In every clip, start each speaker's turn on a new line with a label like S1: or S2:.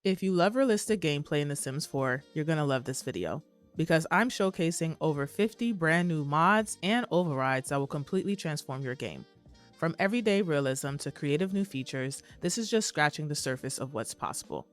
S1: If you love realistic gameplay in The Sims 4, you're gonna love this video, because I'm showcasing over 50 brand new mods and overrides that will completely transform your game. From everyday realism to creative new features, this is just scratching the surface of what's possible.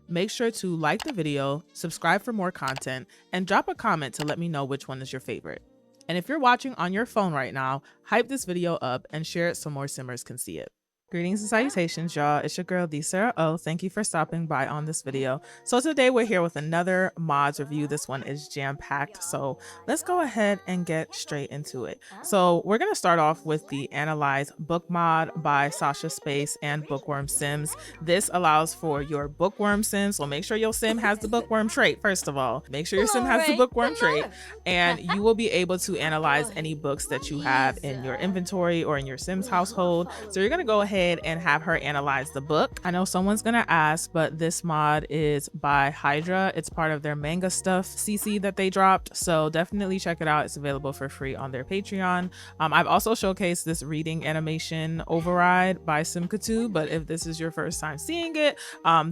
S1: Make sure to like the video, subscribe for more content, and drop a comment to let me know which one is your favorite. And if you're watching on your phone right now, hype this video up and share it so more Simmers can see it. Greetings and salutations, y'all. It's your girl, D Sarah O. Thank you for stopping by on this video. So today we're here with another mods review. This one is jam-packed, so let's go ahead and get straight into it. So we're going to start off with the Analyze Book Mod by Sasha Space and Bookworm Sims. This allows for your Bookworm Sim, so make sure your Sim has the Bookworm trait, first of all. Make sure your Sim has the Bookworm trait, and you will be able to analyze any books that you have in your inventory or in your Sim's household. So you're going to go ahead and have her analyze the book. I know someone's gonna ask, but this mod is by Hydra. It's part of their Manga Stuff CC that they dropped, so definitely check it out. It's available for free on their Patreon. I've also showcased this reading animation override by Simkatu, but if this is your first time seeing it,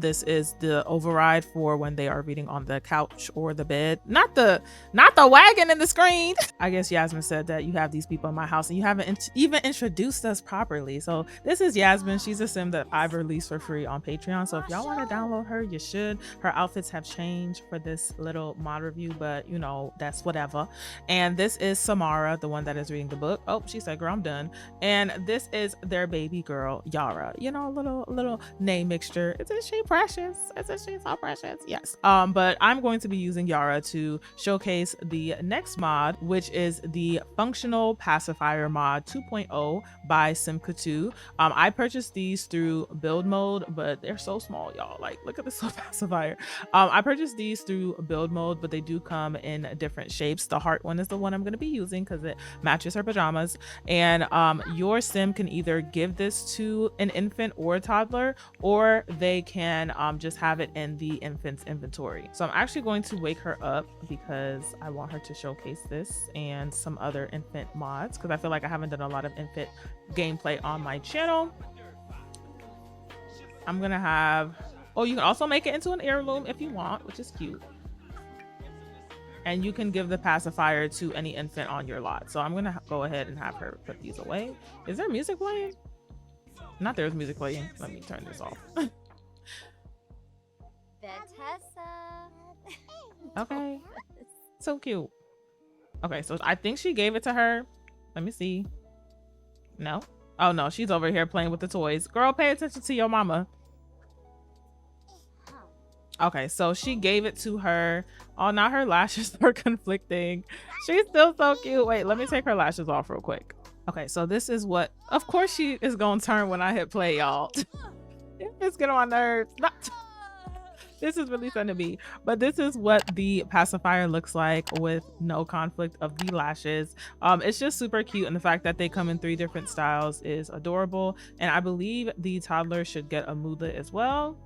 S1: this is the override for when they are reading on the couch or the bed, not the wagon in the screen. I guess Yasmin said that you have these people in my house and you haven't even introduced us properly. So this is Yasmin. She's a Sim that I've released for free on Patreon, so if y'all want to download her, you should. Her outfits have changed for this little mod review, but you know, that's whatever. And this is Samara, the one that is reading the book. Oh, she said, girl, I'm done. And this is their baby girl, Yara. You know, a little name mixture. Isn't she precious? Isn't she so precious? Yes. But I'm going to be using Yara to showcase the next mod, which is the Functional Pacifier Mod 2.0 by Simkatu. I purchased these through build mode, but they're so small, y'all. Like, look at this little pacifier. I purchased these through build mode, but they do come in different shapes. The heart one is the one I'm going to be using because it matches her pajamas. And your Sim can either give this to an infant or a toddler, or they can just have it in the infant's inventory. So I'm actually going to wake her up because I want her to showcase this and some other infant mods, because I feel like I haven't done a lot of infant gameplay on my channel. I'm gonna have, oh, you can also make it into an heirloom if you want, which is cute. And you can give the pacifier to any infant on your lot. So I'm gonna go ahead and have her put these away. Is there music playing? Not there's music playing. Let me turn this off. Okay, so cute. Okay, so I think she gave it to her. Let me see. No. Oh no, she's over here playing with the toys. Girl, pay attention to your mama. Okay, so she gave it to her. Oh, now her lashes are conflicting. She's still so cute. Wait, let me take her lashes off real quick. Okay, so this is what, of course she is gonna turn when I hit play, y'all. It's getting on my nerves. This is really fun to me, but this is what the pacifier looks like with no conflict of the lashes. It's just super cute, and the fact that they come in 3 different styles is adorable. And I believe the toddler should get a moodlet as well.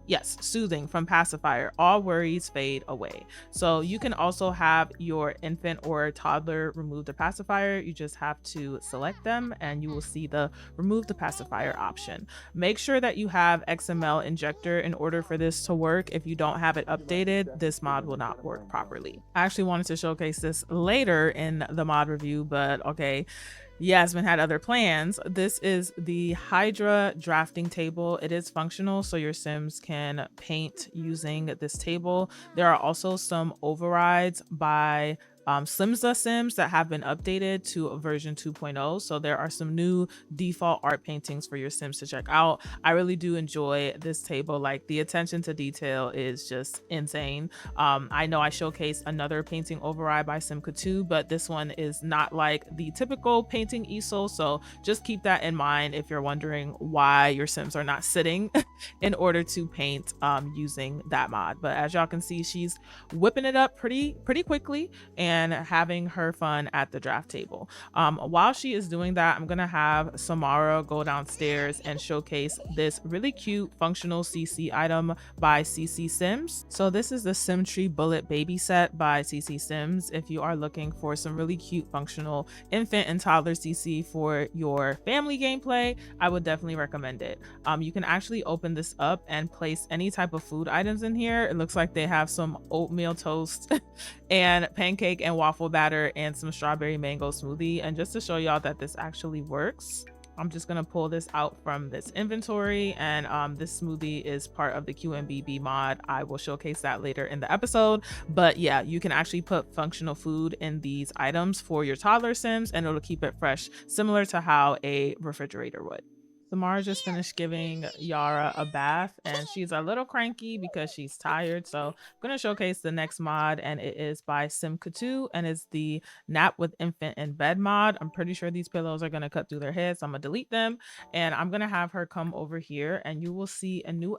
S1: Yes, soothing from pacifier. All worries fade away. So you can also have your infant or toddler remove the pacifier. You just have to select them and you will see the remove the pacifier option. Make sure that you have XML Injector in order for this to work. If you don't have it updated, this mod will not work properly. I actually wanted to showcase this later in the mod review, but okay. Yasmin had other plans. This is the Hydra drafting table. It is functional, so your Sims can paint using this table. There are also some overrides by Slimza Sims that have been updated to version 2.0. So there are some new default art paintings for your Sims to check out. I really do enjoy this table. Like, the attention to detail is just insane. I know I showcased another painting override by Simkatu, but this one is not like the typical painting easel. So just keep that in mind if you're wondering why your Sims are not sitting in order to paint using that mod. But as y'all can see, she's whipping it up pretty quickly and having her fun at the draft table. While she is doing that, I'm gonna have Samara go downstairs and showcase this really cute functional CC item by CC Sims. So this is the Simtribullet Baby Set by CC Sims. If you are looking for some really cute functional infant and toddler CC for your family gameplay, I would definitely recommend it. You can actually open open this up and place any type of food items in here. It looks like they have some oatmeal toast and pancake and waffle batter and some strawberry mango smoothie. And just to show y'all that this actually works, I'm just gonna pull this out from this inventory, and this smoothie is part of the QMBB mod. I will showcase that later in the episode, but yeah, you can actually put functional food in these items for your toddler Sims and it'll keep it fresh, similar to how a refrigerator would. Samara just finished giving Yara a bath and she's a little cranky because she's tired. So I'm going to showcase the next mod, and it is by Simvanced, and it's the Nap with Infant in Bed mod. I'm pretty sure these pillows are going to cut through their heads, so I'm going to delete them, and I'm going to have her come over here and you will see a new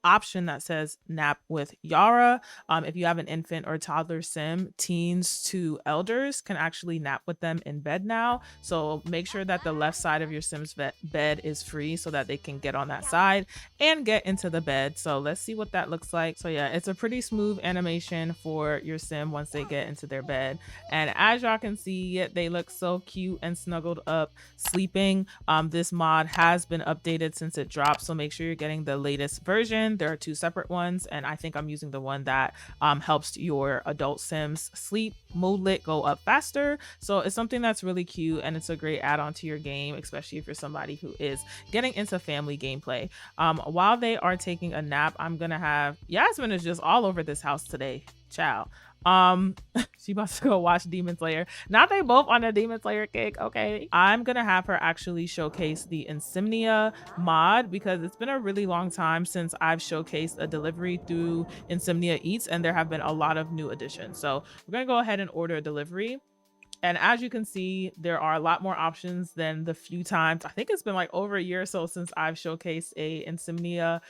S1: option that says Nap with Yara. If you have an infant or toddler sim, teens to elders can actually nap with them in bed now. So make sure that the left side of your sim's bed is free so that they can get on that side and get into the bed. So let's see what that looks like. So yeah, it's a pretty smooth animation for your sim once they get into their bed, and as y'all can see, they look so cute and snuggled up sleeping. This mod has been updated since it dropped, so make sure you're getting the latest version. There are two separate ones, and I think I'm using the one that helps your adult sims sleep moodlet go up faster. So it's something that's really cute, and it's a great add-on to your game, especially if you're somebody who is getting into family gameplay. While they are taking a nap, I'm gonna have Yasmin is just all over this house today, child. She about to go watch Demon Slayer. Now they both on a Demon Slayer kick. Okay, I'm gonna have her actually showcase the Insimnia mod because it's been a really long time since I've showcased a delivery through Insimnia Eats, and there have been a lot of new additions. So we're gonna go ahead and order a delivery. And as you can see, there are a lot more options than the few times. I think it's been like over a year or so since I've showcased a Insimnia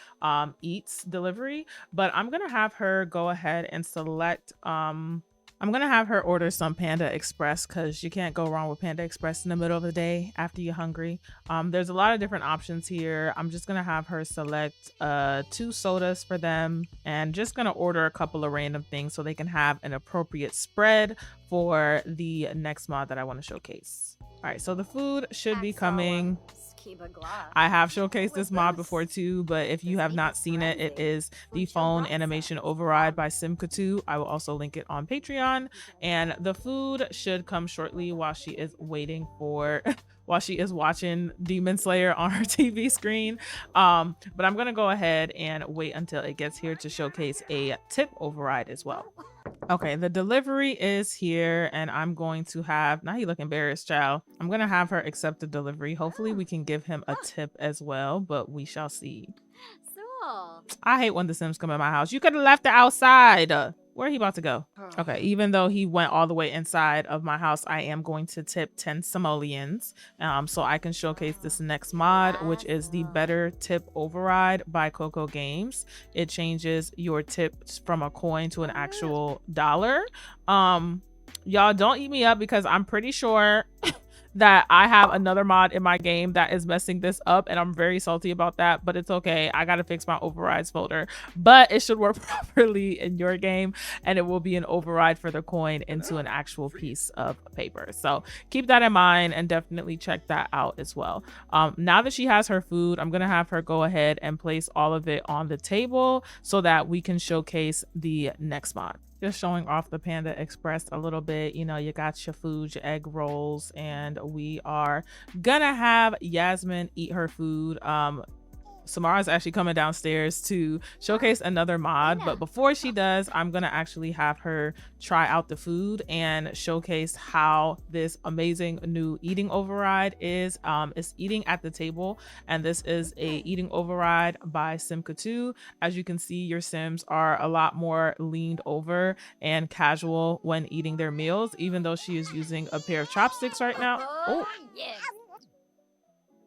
S1: Eats delivery, but I'm going to have her go ahead and select, I'm going to have her order some Panda Express because you can't go wrong with Panda Express in the middle of the day after you're hungry. There's a lot of different options here. I'm just going to have her select 2 sodas for them and just going to order a couple of random things so they can have an appropriate spread for the next mod that I want to showcase. All right, so the food should be coming. I have showcased this mod before too, but if you have not seen it, it is the phone animation override by Simvanced. I will also link it on Patreon, and the food should come shortly while she is waiting for while she is watching Demon Slayer on her TV screen. But I'm gonna go ahead and wait until it gets here to showcase a tip override as well. Okay, the delivery is here, and I'm going to have, now he look embarrassed, child. I'm going to have her accept the delivery. Hopefully we can give him a tip as well, but we shall see. I hate when the Sims come in my house. You could have left it outside. Where he about to go? Okay, even though he went all the way inside of my house, I am going to tip 10 simoleons so I can showcase this next mod, which is the Better Tip Override by Coco Games. It changes your tips from a coin to an actual dollar. Y'all don't eat me up because I'm pretty sure that I have another mod in my game that is messing this up, and I'm very salty about that, but it's okay. I gotta fix my overrides folder, but it should work properly in your game, and it will be an override for the coin into an actual piece of paper. So keep that in mind and definitely check that out as well. Now that she has her food, I'm gonna have her go ahead and place all of it on the table so that we can showcase the next mod. Just showing off the Panda Express a little bit. You know, you got your food, your egg rolls, and we are gonna have Yasmin eat her food. Samara's actually coming downstairs to showcase another mod, but before she does, I'm gonna actually have her try out the food and showcase how this amazing new eating override is. It's eating at the table, and this is a eating override by Simvanced. As you can see, your Sims are a lot more leaned over and casual when eating their meals, even though she is using a pair of chopsticks right now.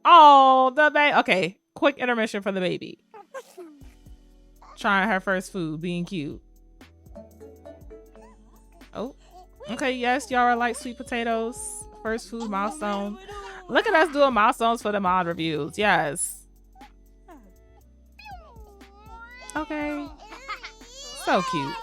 S1: Oh, the baby. Okay, quick intermission for the baby. Trying her first food, being cute. Oh, okay. Yes, Yara likes sweet potatoes. First food milestone. Look at us doing milestones for the mod reviews. Yes. Okay. So cute.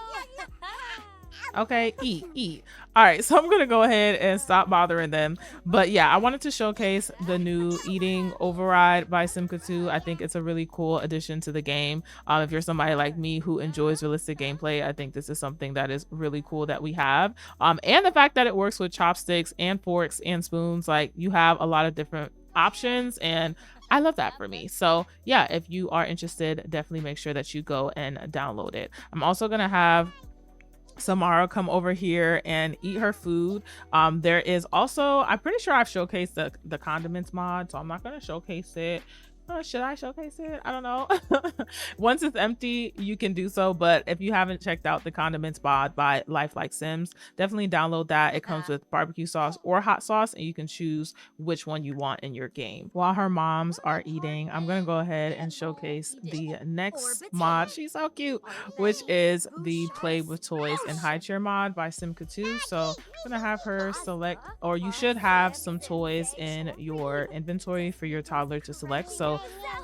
S1: Okay, eat. All right, so I'm gonna go ahead and stop bothering them. But yeah, I wanted to showcase the new eating override by Simka2. I think it's a really cool addition to the game. If you're somebody like me who enjoys realistic gameplay, I think this is something that is really cool that we have. And the fact that it works with chopsticks and forks and spoons, like you have a lot of different options, and I love that for me. So yeah, if you are interested, definitely make sure that you go and download it. I'm also gonna have Samara come over here and eat her food. There is also, I'm pretty sure I've showcased the condiments mod, so I'm not going to showcase it. Should I showcase it? I don't know. Once it's empty, you can do so. But if you haven't checked out the condiments mod by Life Like Sims, definitely download that. It comes with barbecue sauce or hot sauce, and you can choose which one you want in your game. While her moms are eating, I'm going to go ahead and showcase the next mod. She's so cute, which is the Play with Toys and High Chair mod by Simka2. So I'm going to have her select, or you should have some toys in your inventory for your toddler to select. So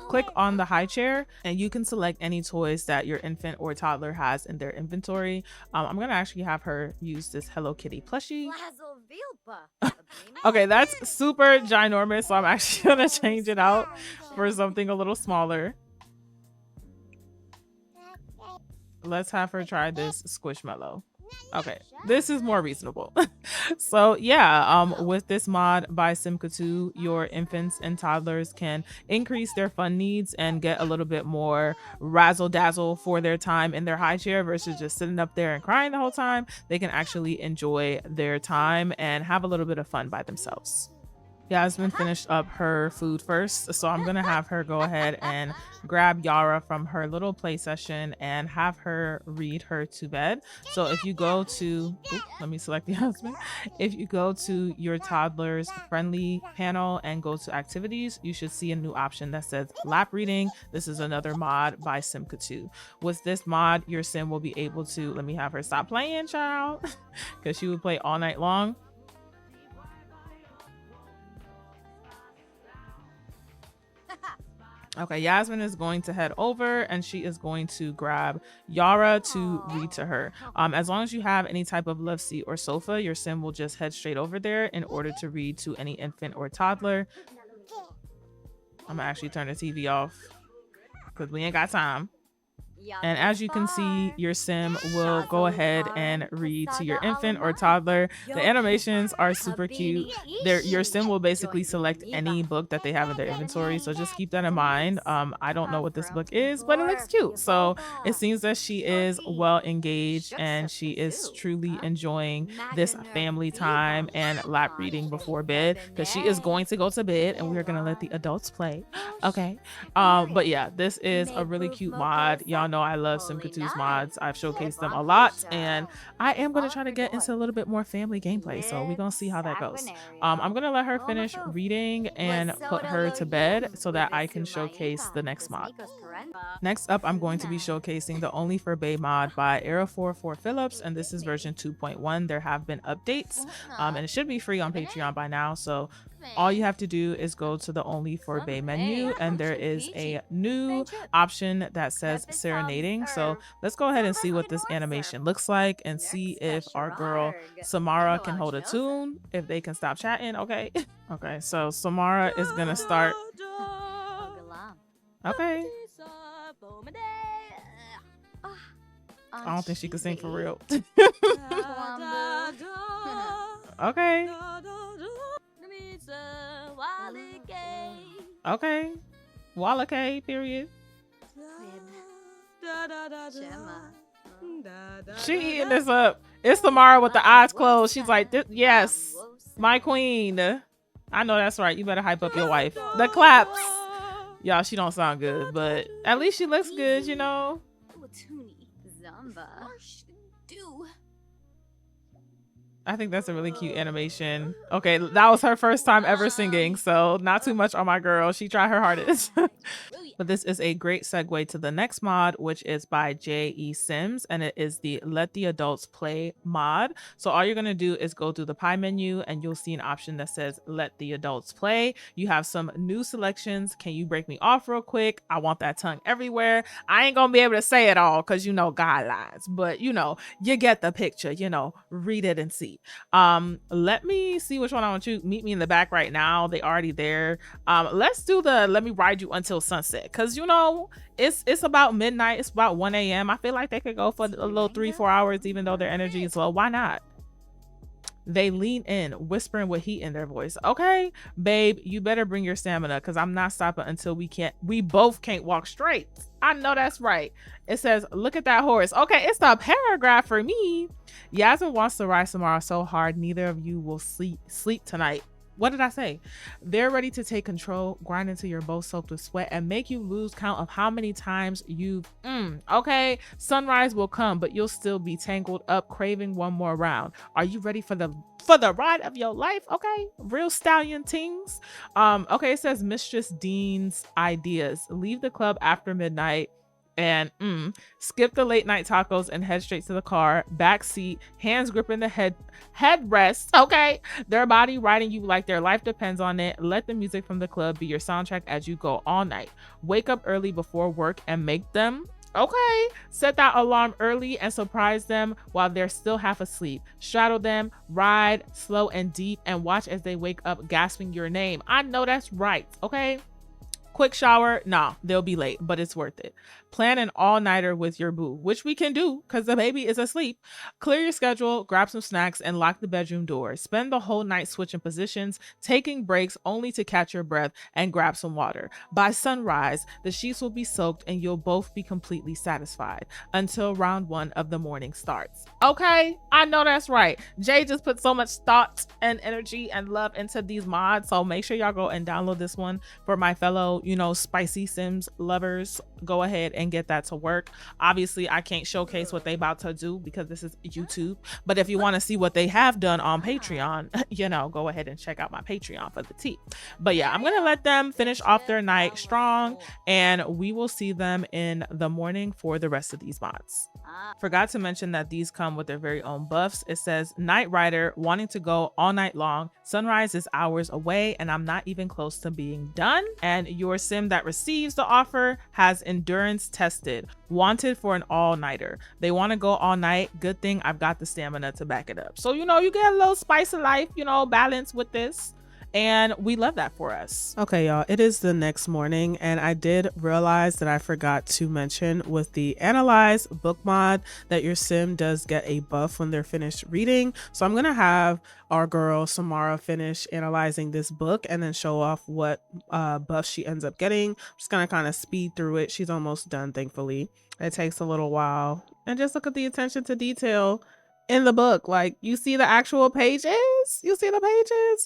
S1: click on the high chair and you can select any toys that your infant or toddler has in their inventory. I'm going to actually have her use this Hello Kitty plushie. Okay, that's super ginormous, so I'm actually going to change it out for something a little smaller. Let's have her try this Squishmallow. Okay, this is more reasonable. So yeah, with this mod by Simka2, your infants and toddlers can increase their fun needs and get a little bit more razzle dazzle for their time in their high chair versus just sitting up there and crying the whole time. They can actually enjoy their time and have a little bit of fun by themselves. Yasmin finished up her food first, so I'm gonna have her go ahead and grab Yara from her little play session and have her read her to bed. So if you go to, let me select Yasmin. If you go to your toddler's friendly panel and go to activities, you should see a new option that says lap reading. This is another mod by Simka2. With this mod, your sim will be able to, let me have her stop playing, child, because she would play all night long. Okay, Yasmin is going to head over and she is going to grab Yara to read to her. As long as you have any type of love seat or sofa, your sim will just head straight over there in order to read to any infant or toddler. I'm gonna actually turn the TV off because we ain't got time. And as you can see, your sim will go ahead and read to your infant or toddler. The animations are super cute. Your sim will basically select any book that they have in their inventory, so just keep that in mind. I don't know what this book is, but it looks cute. So it seems that she is well engaged and she is truly enjoying this family time and lap reading before bed, because she is going to go to bed and we're gonna let the adults play. Okay. But yeah, this is a really cute mod. Y'all know I love Simka2's mods. I've showcased them a lot, and I am going to try to get into a little bit more family gameplay, so we're going to see how that goes. I'm going to let her finish reading and put her to bed so that I can showcase the next mod. Next up, I'm going to be showcasing the Only For Bae mod by Era44 Phillips, and this is version 2.1. There have been updates, and it should be free on Patreon by now, so all you have to do is go to the Only For Bae menu, and there is a new option that says serenading. So let's go ahead and see what this animation looks like and see if our girl Samara can hold a tune, if they can stop chatting. Okay. Okay, so Samara is gonna start. Okay. I don't think she can sing for real. Okay. Okay. Wallake, period. She eating this up. It's Samara with the eyes closed. She's like, yes, my queen. I know that's right. You better hype up your wife. The claps. Y'all, she don't sound good, but at least she looks good, you know? I think that's a really cute animation. Okay, that was her first time ever singing, so not too much on my girl. She tried her hardest. But this is a great segue to the next mod, which is by J.E. Sims, and it is the Let the Adults Play mod. So all you're going to do is go through the pie menu and you'll see an option that says Let the Adults Play. You have some new selections. Can you break me off real quick? I want that tongue everywhere. I ain't going to be able to say it all because, you know, guidelines, but you know, you get the picture, you know, read it and see. sweet. Let me see which one I want you. Meet me in the back right now. They already there. Let's do the let me ride you until sunset, because you know it's about midnight. It's about 1 a.m. I feel like they could go for a little 3-4 hours, even though their energy is low. Why not? They lean in, whispering with heat in their voice. Okay, babe, you better bring your stamina, because I'm not stopping until we both can't walk straight. I know that's right. It says, look at that horse. Okay, it's the paragraph for me. Yasmin wants to rise tomorrow so hard, neither of you will sleep tonight. What did I say? They're ready to take control, grind into your both soaked with sweat, and make you lose count of how many times you've okay, sunrise will come, but you'll still be tangled up, craving one more round. Are you ready for the ride of your life? Okay, real stallion tings. Okay, it says Mistress Dean's ideas. Leave the club after midnight and skip the late night tacos and head straight to the car, back seat, hands gripping the headrest. Okay, their body riding you like their life depends on it. Let the music from the club be your soundtrack as you go all night. Wake up early before work and make them. Okay, set that alarm early and surprise them while they're still half asleep. Straddle them, ride slow and deep, and watch as they wake up gasping your name. I know that's right. Okay, quick shower. Nah, they'll be late, but it's worth it. Plan an all-nighter with your boo, which we can do because the baby is asleep. Clear your schedule, grab some snacks, and lock the bedroom door. Spend the whole night switching positions, taking breaks only to catch your breath and grab some water. By sunrise, the sheets will be soaked and you'll both be completely satisfied until round 1 of the morning starts. Okay, I know that's right. Jay just put so much thought and energy and love into these mods, so make sure y'all go and download this one for my fellow, spicy Sims lovers. Go ahead and get that to work. Obviously, I can't showcase what they about to do because this is YouTube, but if you want to see what they have done on Patreon, go ahead and check out my Patreon for the tea. But yeah, I'm gonna let them finish off their night strong, and we will see them in the morning for the rest of these mods. Forgot to mention that these come with their very own buffs. It says Night Rider, wanting to go all night long. Sunrise is hours away and I'm not even close to being done. And your sim that receives the offer has endurance tested, wanted for an all-nighter. They want to go all night. Good thing I've got the stamina to back it up. So you get a little spice of life, balance with this. And we love that for us. Okay, y'all, it is the next morning, and I did realize that I forgot to mention with the Analyze book mod that your sim does get a buff when they're finished reading. So I'm gonna have our girl Samara finish analyzing this book and then show off what buff she ends up getting. I'm just gonna kind of speed through it. She's almost done, thankfully. It takes a little while. And just look at the attention to detail in the book. Like, you see the actual pages,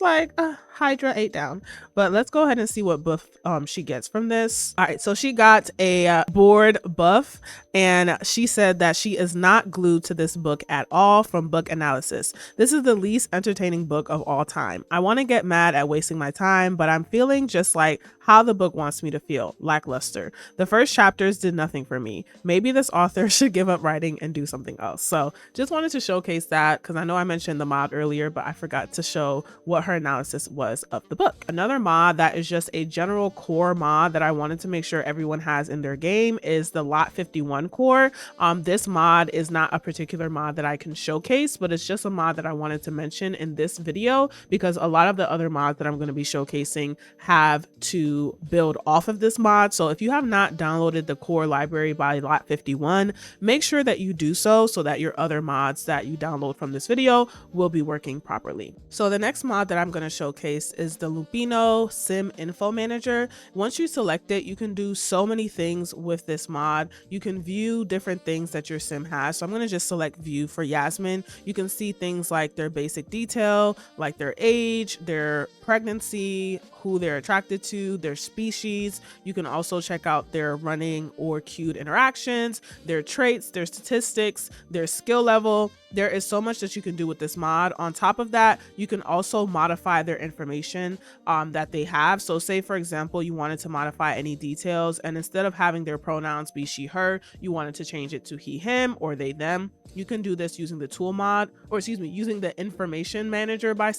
S1: like Hydra 8 down. But let's go ahead and see what buff she gets from this. All right, so she got a board buff, and she said that she is not glued to this book at all from book analysis. This is the least entertaining book of all time. I want to get mad at wasting my time, but I'm feeling just like how the book wants me to feel, lackluster. The first chapters did nothing for me. Maybe this author should give up writing and do something else. So just wanted to showcase that because I know I mentioned the mod earlier, but I forgot to show what her analysis was of the book. Another mod that is just a general core mod that I wanted to make sure everyone has in their game is the Lot 51 core. This mod is not a particular mod that I can showcase, but it's just a mod that I wanted to mention in this video because a lot of the other mods that I'm going to be showcasing have to build off of this mod. So if you have not downloaded the core library by Lot 51, make sure that you do so that your other mods that you download from this video will be working properly. So the next mod that I'm going to showcase is the Lumpinou Sim Info Manager. Once you select it, you can do so many things with this mod. You can view different things that your sim has. So I'm going to just select view for Yasmin. You can see things like their basic detail, like their age, their pregnancy, who they're attracted to, their species. You can also check out their running or queued interactions, their traits, their statistics, their skill level. There is so much that you can do with this mod. On top of that, you can also modify their information that they have. So say, for example, you wanted to modify any details, and instead of having their pronouns be she, her, you wanted to change it to he, him, or they, them. You can do this using the tool mod, or excuse me, using the information manager by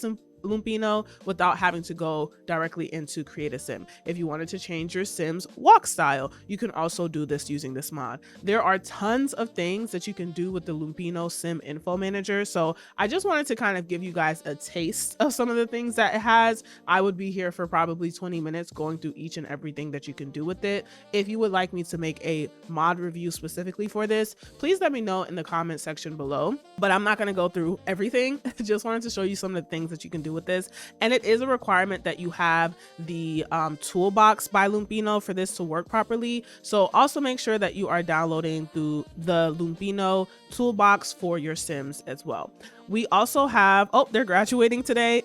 S1: Lumpinou without having to go directly into create a sim. If you wanted to change your sim's walk style, you can also do this using this mod. There are tons of things that you can do with the Lumpinou Sim Info Manager, so I just wanted to kind of give you guys a taste of some of the things that it has. I would be here for probably 20 minutes going through each and everything that you can do with it. If you would like me to make a mod review specifically for this, please let me know in the comment section below, but I'm not going to go through everything. Just wanted to show you some of the things that you can do with this, and it is a requirement that you have the toolbox by Lumpinou for this to work properly. So also make sure that you are downloading through the Lumpinou Toolbox for your sims as well. We also have, oh, they're graduating today.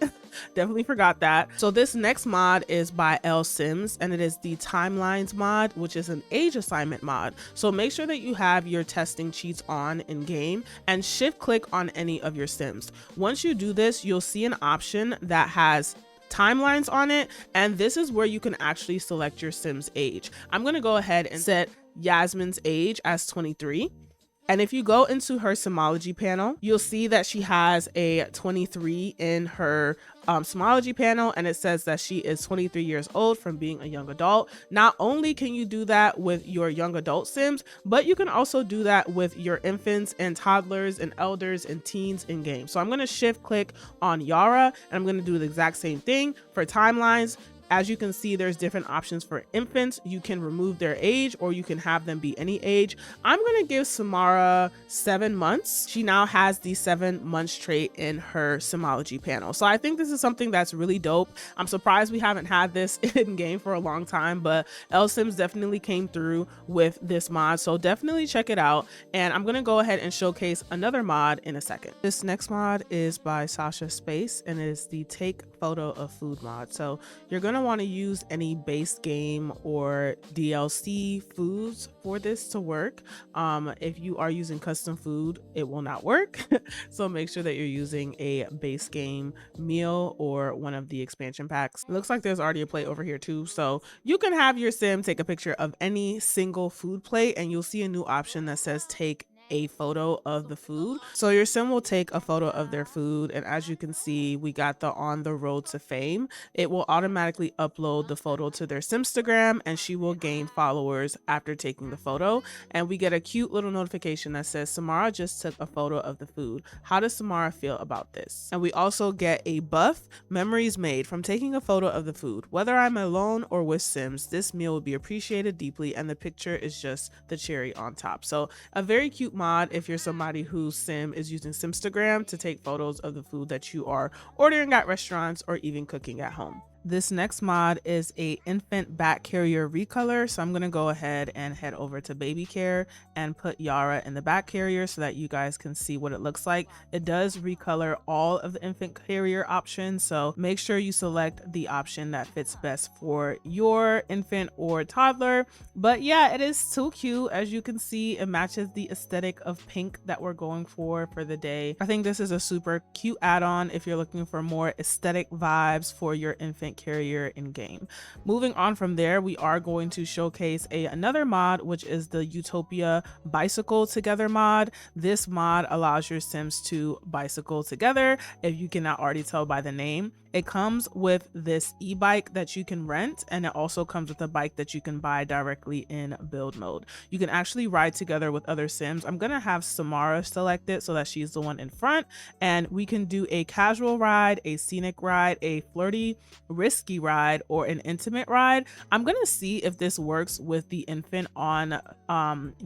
S1: Definitely forgot that. So this next mod is by L Sims, and it is the Timelines mod, which is an age assignment mod. So make sure that you have your testing cheats on in game and shift click on any of your sims. Once you do this, you'll see an option that has timelines on it, and this is where you can actually select your sim's age. I'm going to go ahead and set Yasmin's age as 23. And if you go into her Simology panel, you'll see that she has a 23 in her Simology panel, and it says that she is 23 years old from being a young adult. Not only can you do that with your young adult sims, but you can also do that with your infants and toddlers and elders and teens in game. So I'm going to shift click on Yara, and I'm going to do the exact same thing for timelines. As you can see, there's different options for infants. You can remove their age or you can have them be any age. I'm going to give Samara 7 months. She now has the 7 months trait in her Simology panel. So I think this is something that's really dope. I'm surprised we haven't had this in game for a long time, but L Sims definitely came through with this mod. So definitely check it out. And I'm going to go ahead and showcase another mod in a second. This next mod is by Sasha Space, and it is the Take Photo of Food mod. So you're going to want to use any base game or DLC foods for this to work. If you are using custom food, it will not work. So make sure that you're using a base game meal or one of the expansion packs. It looks like there's already a plate over here too, so you can have your sim take a picture of any single food plate, and you'll see a new option that says take a photo of the food. So your sim will take a photo of their food, and as you can see, we got the On the Road to Fame. It will automatically upload the photo to their Simstagram, and she will gain followers after taking the photo. And we get a cute little notification that says Samara just took a photo of the food. How does Samara feel about this? And we also get a buff, memories made from taking a photo of the food. Whether I'm alone or with sims, this meal will be appreciated deeply, and the picture is just the cherry on top. So a very cute mod if you're somebody whose sim is using Simstagram to take photos of the food that you are ordering at restaurants or even cooking at home. This next mod is a infant back carrier recolor. So I'm going to go ahead and head over to baby care and put Yara in the back carrier so that you guys can see what it looks like. It does recolor all of the infant carrier options. So make sure you select the option that fits best for your infant or toddler. But yeah, it is so cute. As you can see, it matches the aesthetic of pink that we're going for the day. I think this is a super cute add-on if you're looking for more aesthetic vibes for your infant carrier in game. Moving on from there, we are going to showcase another mod, which is the Utopia Bicycle Together mod. This mod allows your sims to bicycle together. If you cannot already tell by the name, it comes with this e-bike that you can rent, and it also comes with a bike that you can buy directly in build mode. You can actually ride together with other sims. I'm gonna have Samara selected so that she's the one in front, and we can do a casual ride, a scenic ride, a flirty, risky ride, or an intimate ride. I'm gonna see if this works with the infant on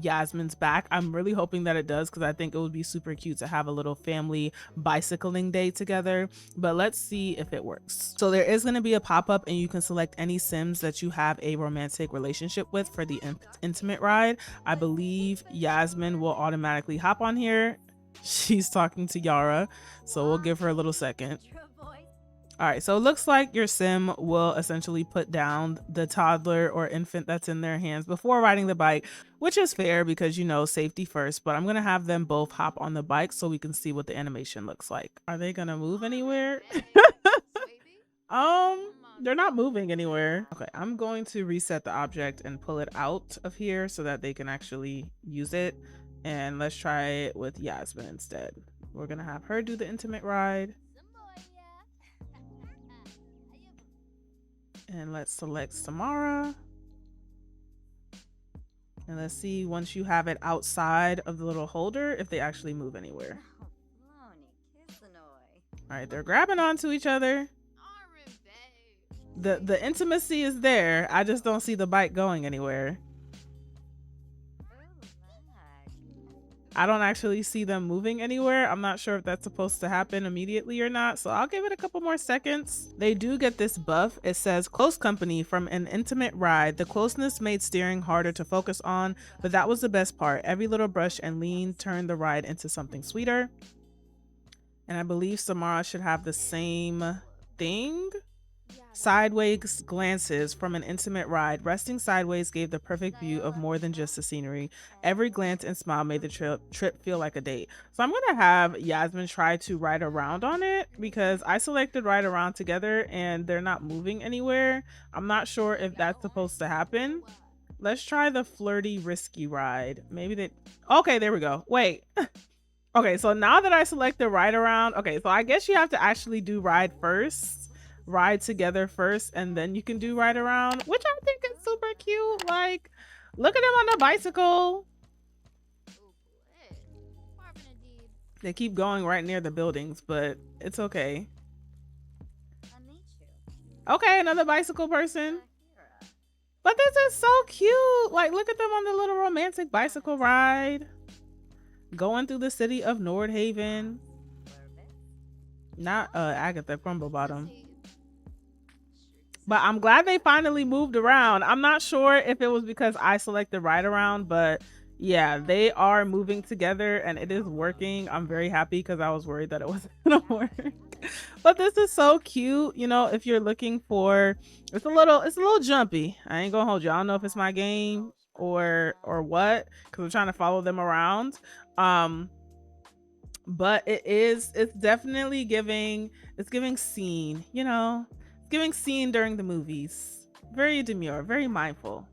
S1: Yasmin's back. I'm really hoping that it does, because I think it would be super cute to have a little family bicycling day together, but let's see if it works. So there is going to be a pop-up, and you can select any sims that you have a romantic relationship with for the intimate ride. I believe Yasmin will automatically hop on here. She's talking to Yara, so we'll give her a little second. All right, so it looks like your sim will essentially put down the toddler or infant that's in their hands before riding the bike, which is fair because, you know, safety first, but I'm gonna have them both hop on the bike so we can see what the animation looks like. Are they gonna move anywhere? They're not moving anywhere. Okay, I'm going to reset the object and pull it out of here so that they can actually use it. And let's try it with Yasmin instead. We're gonna have her do the intimate ride. And let's select Samara. And let's see, once you have it outside of the little holder, if they actually move anywhere. All right, they're grabbing onto each other. The intimacy is there. I just don't see the bite going anywhere. I don't actually see them moving anywhere. I'm not sure if that's supposed to happen immediately or not, so I'll give it a couple more seconds. They do get this buff. It says close company from an intimate ride. The closeness made steering harder to focus on, but that was the best part. Every little brush and lean turned the ride into something sweeter. And I believe Samara should have the same thing. Sideways glances from an intimate ride. Resting sideways gave the perfect view of more than just the scenery. Every glance and smile made the trip feel like a date. So I'm gonna have Yasmin try to ride around on it because I selected ride around together and they're not moving anywhere. I'm not sure if that's supposed to happen. Let's try the flirty risky ride. Maybe they, okay, there we go. Wait. Okay, so now that I select the ride around, okay, so I guess you have to actually do ride first. Ride together first and then you can do ride around, which I think is super cute. Like, look at him on the bicycle. They keep going right near the buildings, but it's okay. Okay, another bicycle person. But this is so cute. Like, look at them on the little romantic bicycle ride going through the city of Nordhaven. Not Agatha Crumblebottom. But I'm glad they finally moved around. I'm not sure if it was because I selected ride around, but yeah, they are moving together and it is working. I'm very happy because I was worried that it wasn't gonna work. But this is so cute. You know, if you're looking for, it's a little jumpy. I ain't gonna hold you. I don't know if it's my game or what, because I'm trying to follow them around. But it's definitely giving scene, you know. Giving scene during the movies. Very demure, very mindful,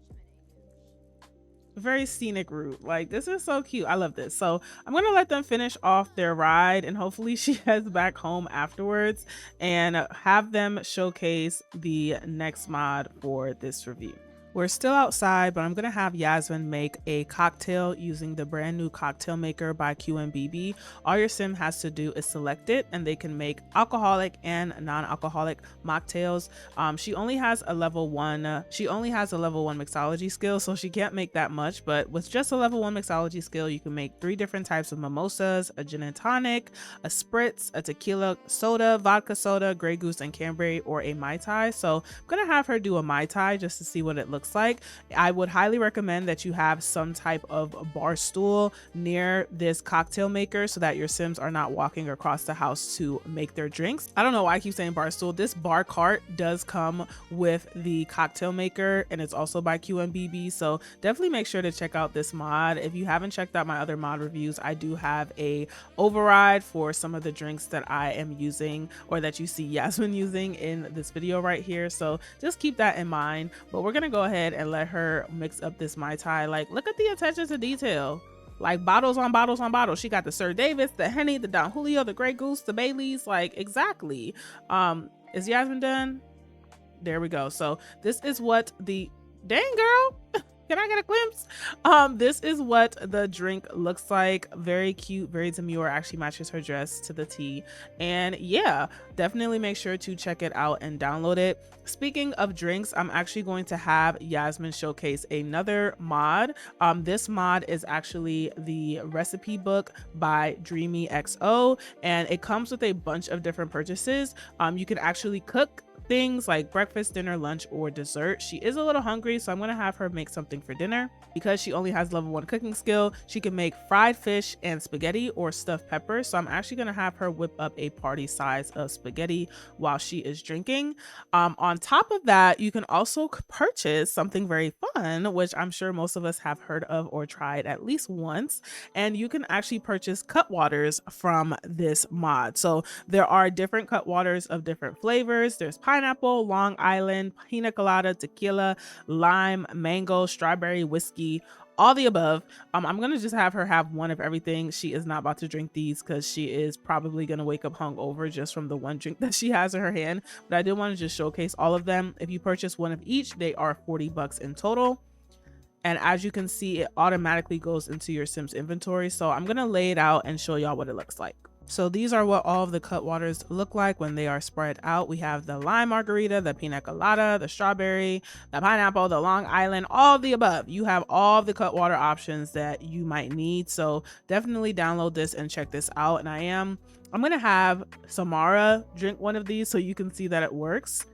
S1: very scenic route. Like, this is so cute. I love this. So I'm gonna let them finish off their ride and hopefully she heads back home afterwards and have them showcase the next mod for this review. We're still outside, but I'm gonna have Yasmin make a cocktail using the brand new cocktail maker by QMBB. All your sim has to do is select it and they can make alcoholic and non-alcoholic mocktails. She only has a level 1 mixology skill, so she can't make that much, but with just a level 1 mixology skill, you can make 3 different types of mimosas, a gin and tonic, a spritz, a tequila soda, vodka soda, Grey Goose and Cranberry, or a Mai Tai. So I'm gonna have her do a Mai Tai just to see what it looks like. I would highly recommend that you have some type of bar stool near this cocktail maker so that your sims are not walking across the house to make their drinks. I don't know why I keep saying bar stool. This bar cart does come with the cocktail maker and it's also by QMBB, so definitely make sure to check out this mod. If you haven't checked out my other mod reviews, I do have a override for some of the drinks that I am using or that you see Yasmin using in this video right here, so just keep that in mind. But we're gonna go ahead and let her mix up this Mai Tai. Like, look at the attention to detail. Like, bottles on bottles on bottles. She got the Sir Davis, the Henny, the Don Julio, the Grey Goose, the Baileys. Like, exactly. Is Yasmin done? There we go. So this is what the, dang girl. Can I get a glimpse? This is what the drink looks like. Very cute, very demure, actually matches her dress to the T. And yeah, definitely make sure to check it out and download it. Speaking of drinks, I'm actually going to have Yasmin showcase another mod. This mod is actually the recipe book by Dreamy XO, and it comes with a bunch of different purchases. You can actually cook things like breakfast, dinner, lunch, or dessert. She is a little hungry, so I'm gonna have her make something for dinner. Because she only has level 1 cooking skill, she can make fried fish and spaghetti or stuffed peppers. So I'm actually gonna have her whip up a party size of spaghetti while she is drinking. On top of that, you can also purchase something very fun, which I'm sure most of us have heard of or tried at least once, and you can actually purchase Cutwaters from this mod. So there are different Cutwaters of different flavors. There's pineapple, Long Island, pina colada, tequila, lime, mango, strawberry, whiskey, all the above. I'm gonna just have her have one of everything. She is not about to drink these because she is probably gonna wake up hungover just from the one drink that she has in her hand. But I did want to just showcase all of them. If you purchase one of each, they are 40 bucks in total. And as you can see, it automatically goes into your Sims inventory. So I'm gonna lay it out and show y'all what it looks like. So these are what all of the Cutwaters look like when they are spread out. We have the lime margarita, the pina colada, the strawberry, the pineapple, the Long Island, all of the above. You have all of the Cutwater options that you might need. So definitely download this and check this out. And I'm gonna have Samara drink one of these so you can see that it works.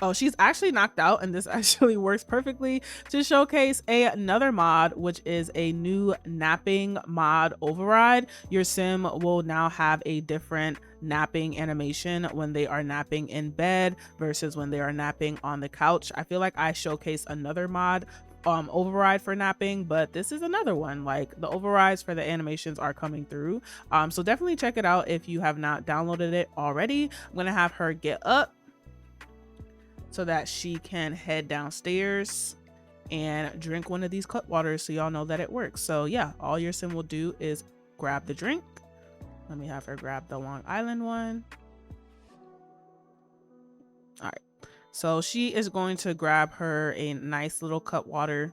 S1: Oh, she's actually knocked out, and this actually works perfectly to showcase another mod, which is a new napping mod override. Your sim will now have a different napping animation when they are napping in bed versus when they are napping on the couch. I feel like I showcased another mod override for napping, but this is another one. Like, the overrides for the animations are coming through. So definitely check it out if you have not downloaded it already. I'm gonna have her get up so that she can head downstairs and drink one of these Cutwaters so y'all know that it works. So yeah, all your sim will do is grab the drink. Let me have her grab the Long Island one. All right, so she is going to grab her a nice little Cutwater.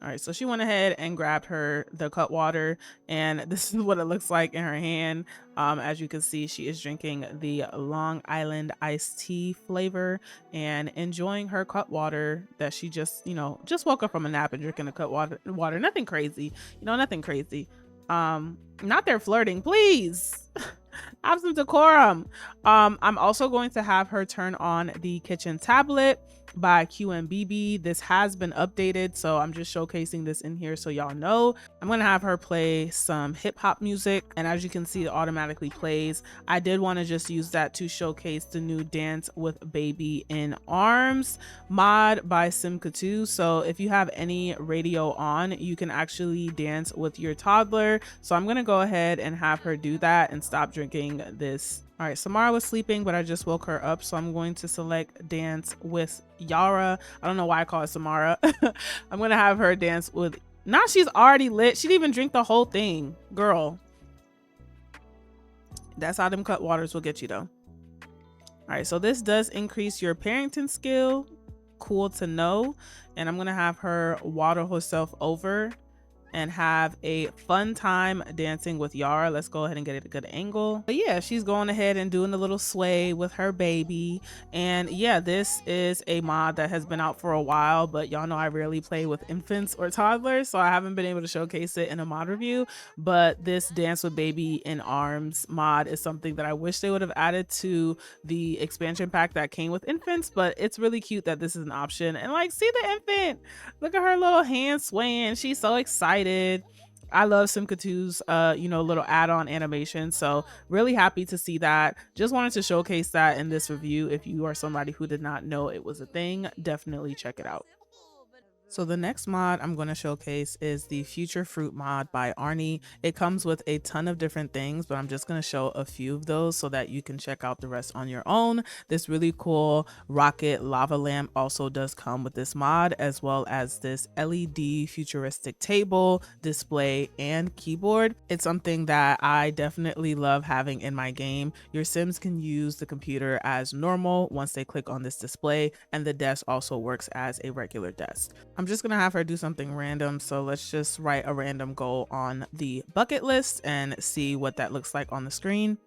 S1: All right, so she went ahead and grabbed her the Cutwater, and this is what it looks like in her hand. As you can see, she is drinking the Long Island iced tea flavor and enjoying her Cutwater that she just woke up from a nap and drinking a Cutwater. Nothing crazy, nothing crazy. Not there flirting, please. Have some decorum. I'm also going to have her turn on the kitchen tablet by QMBB. This has been updated, so I'm just showcasing this in here so y'all know. I'm gonna have her play some hip-hop music, and as you can see, it automatically plays. I did want to just use that to showcase the new Dance with Baby in Arms mod by Simtribullet. So if you have any radio on, you can actually dance with your toddler. So I'm gonna go ahead and have her do that and stop drinking this. All right, Samara was sleeping, but I just woke her up, so I'm going to select dance with Yara. I don't know why I call it Samara. I'm gonna have her dance with, now she's already lit. She didn't even drink the whole thing, girl. That's how them Cutwaters will get you though. All right, so this does increase your parenting skill. Cool to know. And I'm gonna have her water herself over and have a fun time dancing with Yara. Let's go ahead and get it a good angle. But yeah, she's going ahead and doing a little sway with her baby. And yeah, this is a mod that has been out for a while, but y'all know I rarely play with infants or toddlers, so I haven't been able to showcase it in a mod review. But this Dance with Baby in Arms mod is something that I wish they would have added to the expansion pack that came with infants, but it's really cute that this is an option. And like, see the infant, look at her little hand swaying. She's so excited. I love Simtribullet's little add-on animation, so really happy to see that. Just wanted to showcase that in this review. If you are somebody who did not know it was a thing, definitely check it out. So the next mod I'm going to showcase is the FutureFruit mod by Arnie. It comes with a ton of different things, but I'm just going to show a few of those so that you can check out the rest on your own. This really cool rocket lava lamp also does come with this mod, as well as this LED futuristic table, display, and keyboard. It's something that I definitely love having in my game. Your Sims can use the computer as normal once they click on this display, and the desk also works as a regular desk. I'm just gonna have her do something random, so let's just write a random goal on the bucket list and see what that looks like on the screen.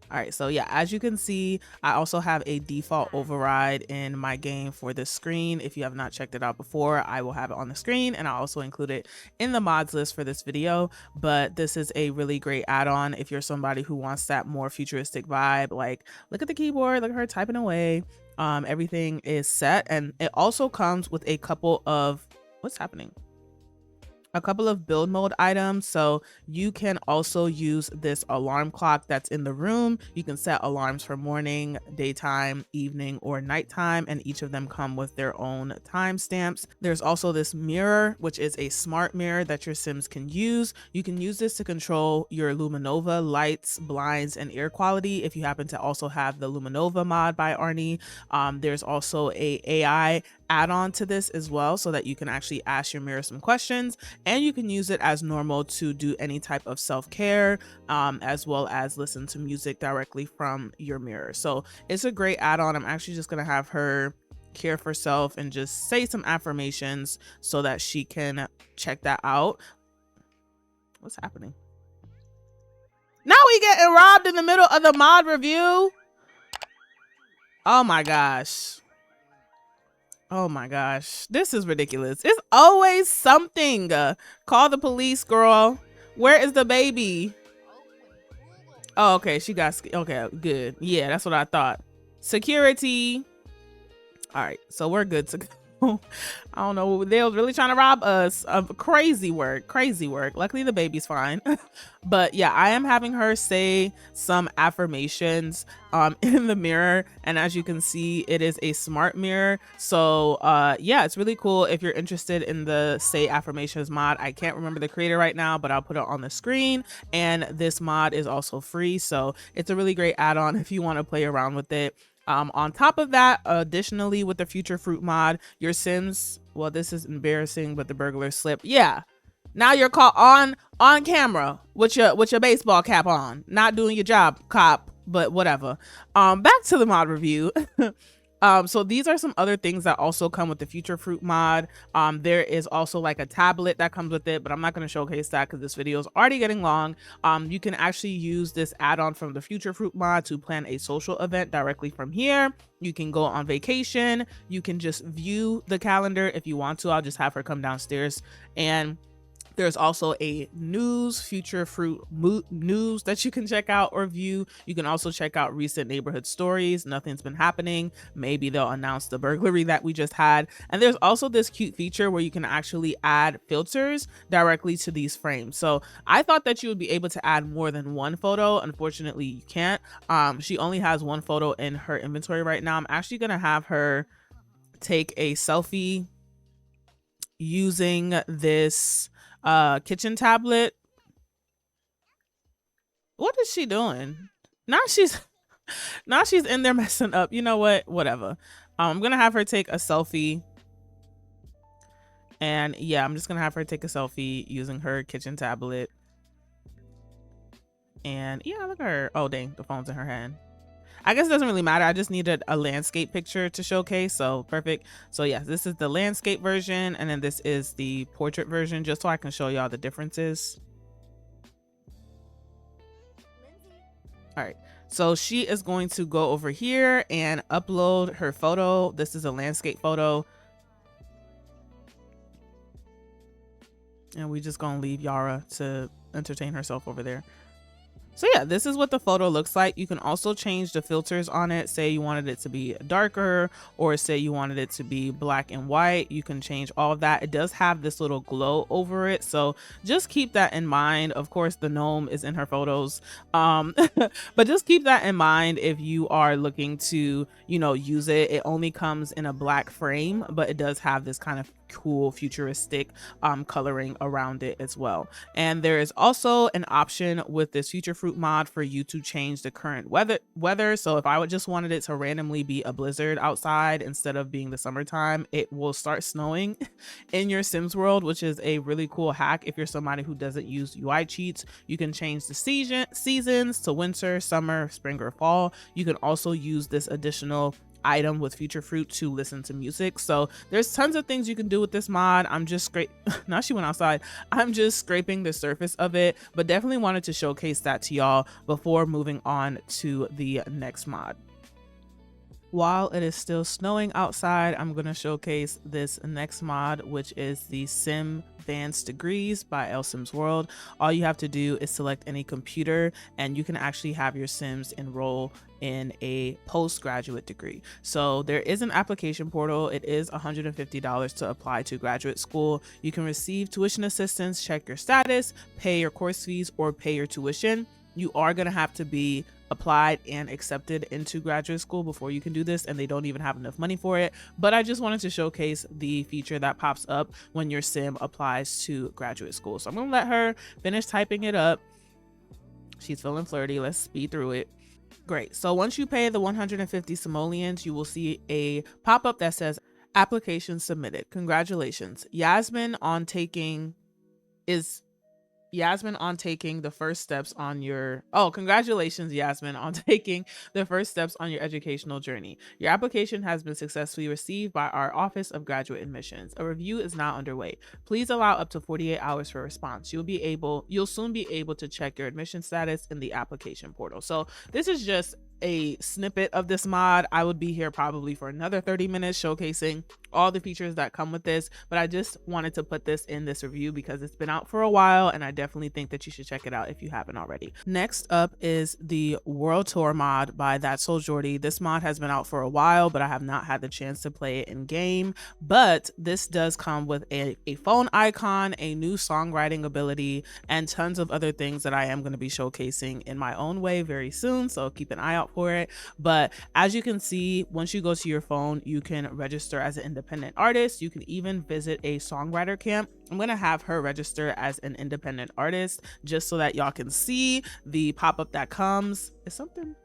S1: All right, so yeah, as you can see, I also have a default override in my game for this screen. If you have not checked it out before, I will have it on the screen, and I'll also include it in the mods list for this video. But this is a really great add-on if you're somebody who wants that more futuristic vibe. Like, look at the keyboard, look at her typing away. Everything is set, and it also comes with a couple of a couple of build mode items. So you can also use this alarm clock that's in the room. You can set alarms for morning, daytime, evening, or nighttime, and each of them come with their own timestamps. There's also this mirror, which is a smart mirror that your Sims can use. You can use this to control your Luminova lights, blinds, and air quality if you happen to also have the Luminova mod by Arnie. There's also a AI add-on to this as well, so that you can actually ask your mirror some questions, and you can use it as normal to do any type of self-care, as well as listen to music directly from your mirror. So it's a great add-on. I'm actually just gonna have her care for self and just say some affirmations so that she can check that out. What's happening? Now we getting robbed in the middle of the mod review. Oh my gosh. Oh my gosh, this is ridiculous. It's always something. Call the police, girl. Where is the baby? Oh, okay, she got, okay, good. Yeah, that's what I thought. Security. All right, so we're good to go. I don't know, they was really trying to rob us. Of crazy work. Luckily the baby's fine. But yeah, I am having her say some affirmations in the mirror, and as you can see, it is a smart mirror. So yeah, it's really cool. If you're interested in the say affirmations mod, I can't remember the creator right now, but I'll put it on the screen, and this mod is also free, so it's a really great add-on if you want to play around with it. On top of that, additionally, with the FutureFruit mod, your Sims, well, this is embarrassing, but the burglar slipped. Yeah, now you're caught on camera with your baseball cap on, not doing your job, cop. But whatever. Back to the mod review. So these are some other things that also come with the FutureFruit mod. There is also like a tablet that comes with it, but I'm not going to showcase that because this video is already getting long. You can actually use this add-on from the FutureFruit mod to plan a social event directly from here. You can go on vacation. You can just view the calendar if you want to. I'll just have her come downstairs, and there's also a news, FutureFruit news that you can check out or view. You can also check out recent neighborhood stories. Nothing's been happening. Maybe they'll announce the burglary that we just had. And there's also this cute feature where you can actually add filters directly to these frames. So I thought that you would be able to add more than one photo. Unfortunately, you can't. She only has one photo in her inventory right now. I'm actually going to have her take a selfie using this kitchen tablet. What is she doing? Now she's in there messing up. You know what? Whatever. I'm gonna have her take a selfie, and yeah, I'm just gonna have her take a selfie using her kitchen tablet. And yeah, look at her. Oh dang, the phone's in her hand. I guess it doesn't really matter. I just needed a landscape picture to showcase, so perfect. So yeah, this is the landscape version, and then this is the portrait version, just so I can show y'all the differences. All right, so she is going to go over here and upload her photo. This is a landscape photo. And we just gonna leave Yara to entertain herself over there. So yeah, this is what the photo looks like. You can also change the filters on it. Say you wanted it to be darker, or say you wanted it to be black and white. You can change all of that. It does have this little glow over it, so just keep that in mind. Of course, the gnome is in her photos, but just keep that in mind if you are looking to, you know, use it. It only comes in a black frame, but it does have this kind of cool futuristic coloring around it as well. And there is also an option with this FutureFruit mod for you to change the current weather. So if I would just wanted it to randomly be a blizzard outside instead of being the summertime, it will start snowing in your Sims world, which is a really cool hack. If you're somebody who doesn't use UI cheats, you can change the seasons to winter, summer, spring, or fall. You can also use this additional item with FutureFruit to listen to music. So there's tons of things you can do with this mod. I'm just now she went outside. I'm just scraping the surface of it, but definitely wanted to showcase that to y'all before moving on to the next mod. While it is still snowing outside, I'm going to showcase this next mod, which is the Simvanced Degrees by L Sims World. All you have to do is select any computer, and you can actually have your Sims enroll in a postgraduate degree. So there is an application portal. It is $150 to apply to graduate school. You can receive tuition assistance, check your status, pay your course fees, or pay your tuition. You are going to have to be applied and accepted into graduate school before you can do this, and they don't even have enough money for it. But I just wanted to showcase the feature that pops up when your sim applies to graduate school. So I'm gonna let her finish typing it up. She's feeling flirty. Let's speed through it. Great. So once you pay the 150 simoleons, you will see a pop-up that says Application submitted. Congratulations. Yasmin on taking the first steps on your congratulations, Yasmin, on taking the first steps on your educational journey. Your application has been successfully received by our Office of Graduate Admissions. A review is now underway. Please allow up to 48 hours for a response. You'll soon be able to check your admission status in the application portal. So this is just a snippet of this mod. I would be here probably for another 30 minutes showcasing all the features that come with this, but I just wanted to put this in this review because it's been out for a while and I definitely think that you should check it out if you haven't already. Next up is the World Tour mod by That's So Jordy. This mod has been out for a while, but I have not had the chance to play it in game, but this does come with a phone icon, a new songwriting ability, and tons of other things that I am going to be showcasing in my own way very soon, so keep an eye out for it. But as you can see, once you go to your phone, you can register as an independent artist. You can even visit a songwriter camp. I'm gonna have her register as an independent artist just so that y'all can see the pop-up that comes. Is something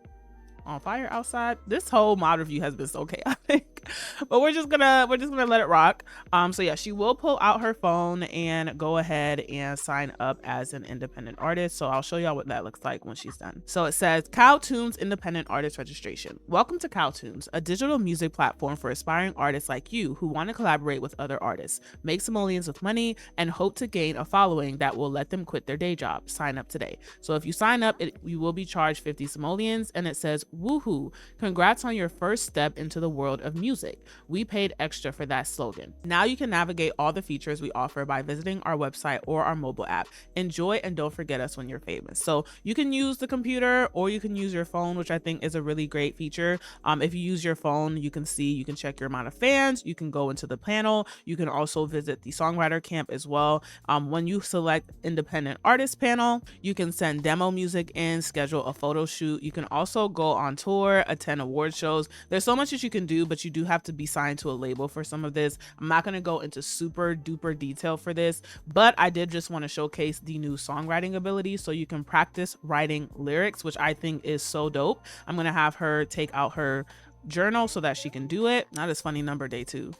S1: on fire outside? This whole mod review has been so chaotic, but we're just gonna let it rock. So yeah, she will pull out her phone and go ahead and sign up as an independent artist. So I'll show y'all what that looks like when she's done. So it says Cowtunes Independent Artist Registration. Welcome to Cowtunes, a digital music platform for aspiring artists like you who want to collaborate with other artists, make simoleons with money, and hope to gain a following that will let them quit their day job. Sign up today. So if you sign up, you will be charged 50 simoleons, and it says, woohoo, congrats on your first step into the world of music. We paid extra for that slogan. Now you can navigate all the features we offer by visiting our website or our mobile app. Enjoy and don't forget us when you're famous. So you can use the computer or you can use your phone, which I think is a really great feature. If you use your phone, you can check your amount of fans, you can go into the panel, you can also visit the songwriter camp as well. When you select independent artist panel, you can send demo music in, schedule a photo shoot. You can also go on tour, attend award shows. There's so much that you can do, but you do have to be signed to a label for some of this. I'm not going to go into super duper detail for this, but I did just want to showcase the new songwriting ability so you can practice writing lyrics, which I think is so dope. I'm going to have her take out her journal so that she can do it. Not as funny number day 2.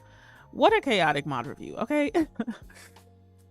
S1: What a chaotic mod review, okay?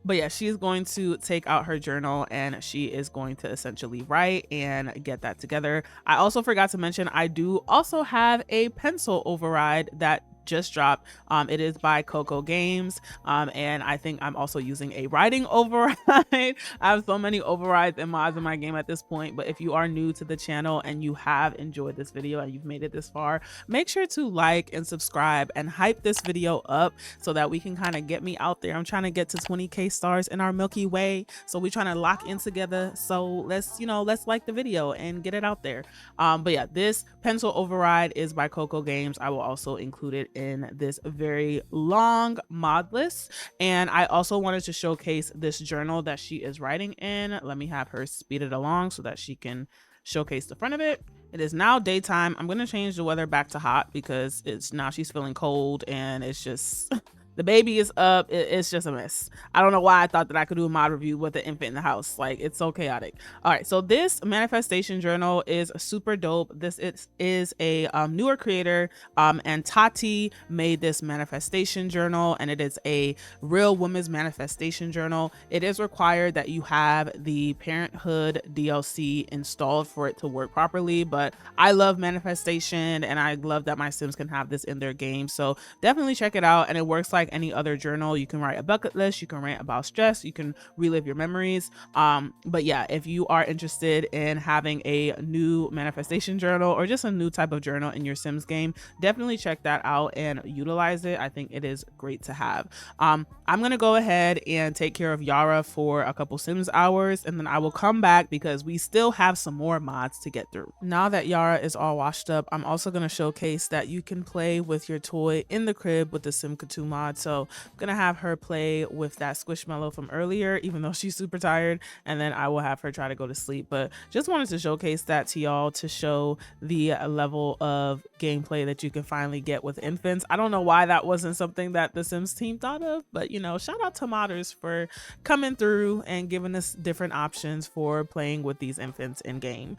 S1: But yeah, she's going to take out her journal and she is going to essentially write and get that together. I also forgot to mention, I do also have a pencil override that just dropped. It is by Coco Games, and I think I'm also using a writing override. I have so many overrides and mods in my game at this point, but if you are new to the channel and you have enjoyed this video and you've made it this far, make sure to like and subscribe and hype this video up so that we can kind of get me out there. I'm trying to get to 20k stars in our Milky Way, so we're trying to lock in together. So let's like the video and get it out there. But yeah, this pencil override is by Coco Games. I will also include it in this very long mod list, and I also wanted to showcase this journal that she is writing in. Let me have her speed it along so that she can showcase the front of it. It is now daytime. I'm going to change the weather back to hot because she's feeling cold and it's just the baby is up. It's just a mess. I don't know why I thought that I could do a mod review with the infant in the house. Like, it's so chaotic. All right, so this manifestation journal is super dope. This is a newer creator, and Tati made this manifestation journal, and it is a real woman's manifestation journal. It is required that you have the Parenthood DLC installed for it to work properly, but I love manifestation and I love that my Sims can have this in their game. So definitely check it out, and it works like any other journal. You can write a bucket list, you can rant about stress, you can relive your memories. But yeah, if you are interested in having a new manifestation journal or just a new type of journal in your Sims game, definitely check that out and utilize it. I think it is great to have. I'm gonna go ahead and take care of Yara for a couple Sims hours, and then I will come back because we still have some more mods to get through. Now that Yara is all washed up, I'm also going to showcase that you can play with your toy in the crib with the Sim2 mod. mod. So I'm gonna have her play with that Squishmallow from earlier, even though she's super tired, and then I will have her try to go to sleep. But just wanted to showcase that to y'all to show the level of gameplay that you can finally get with infants. I don't know why that wasn't something that the Sims team thought of, but you know, shout out to modders for coming through and giving us different options for playing with these infants in game.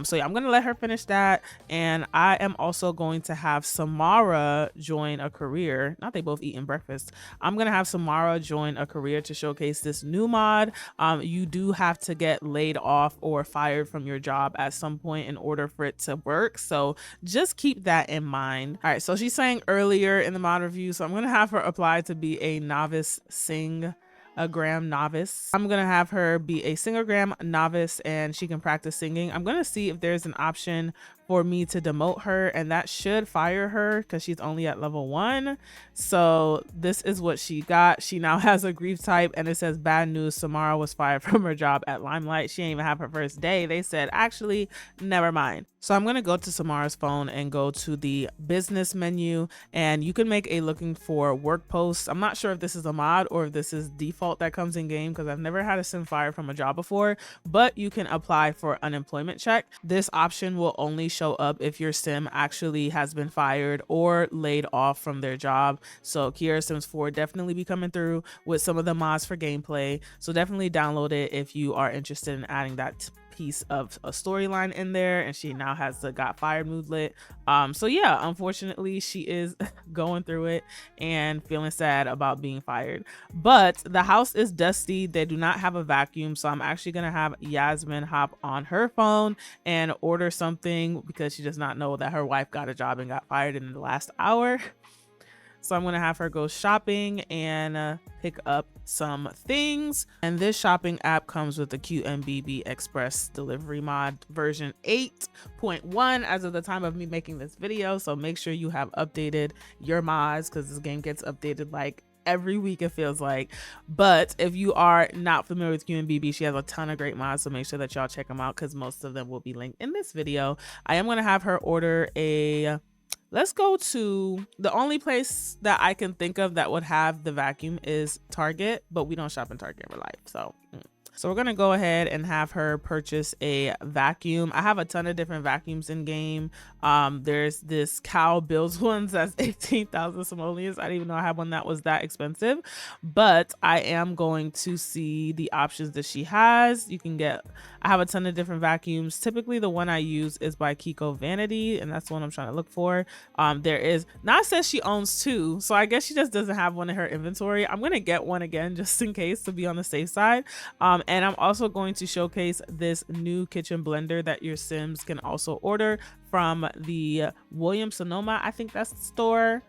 S1: So yeah, I'm gonna let her finish that, and I am also going to have Samara join a career. Not they both eating breakfast. I'm gonna have Samara join a career to showcase this new mod. You do have to get laid off or fired from your job at some point in order for it to work, so just keep that in mind. All right, so she's saying earlier in the mod review, so I'm gonna have her apply to be a novice sing-a-gram novice. I'm gonna have her be a sing-a-gram novice and she can practice singing. I'm gonna see if there's an option for me to demote her, and that should fire her because she's only at level 1. So this is what she got. She now has a grief type, and it says bad news, Samara was fired from her job at Limelight. She didn't even have her first day. They said actually never mind. So I'm going to go to Samara's phone and go to the business menu, and you can make a looking for work post. I'm not sure if this is a mod or if this is default that comes in game because I've never had a sim fired from a job before, but you can apply for unemployment check. This option will only show up if your sim actually has been fired or laid off from their job. So Kiera Sims 4 definitely be coming through with some of the mods for gameplay, so definitely download it if you are interested in adding that piece of a storyline in there. And she now has the got fired moodlet. So yeah, unfortunately she is going through it and feeling sad about being fired, but the house is dusty. They do not have a vacuum, so I'm actually gonna have Yasmin hop on her phone and order something because she does not know that her wife got a job and got fired in the last hour. So I'm gonna have her go shopping and pick up some things. And this shopping app comes with the QMBB Express Delivery Mod version 8.1 as of the time of me making this video. So make sure you have updated your mods because this game gets updated like every week, it feels like. But if you are not familiar with QMBB, she has a ton of great mods, so make sure that y'all check them out because most of them will be linked in this video. I am gonna have her order a let's go to the only place that I can think of that would have the vacuum is Target, but we don't shop in Target in real life. So we're gonna go ahead and have her purchase a vacuum. I have a ton of different vacuums in game. There's this Cow Bills ones that's 18,000 simoleons. I didn't even know I had one that was that expensive, but I am going to see the options that she has. You can get, I have a ton of different vacuums. Typically the one I use is by Kiko Vanity, and that's the one I'm trying to look for. There is, now it says she owns 2, so I guess she just doesn't have one in her inventory. I'm gonna get one again just in case to be on the safe side. And I'm also going to showcase this new kitchen blender that your Sims can also order from the Williams Sonoma, I think that's the store.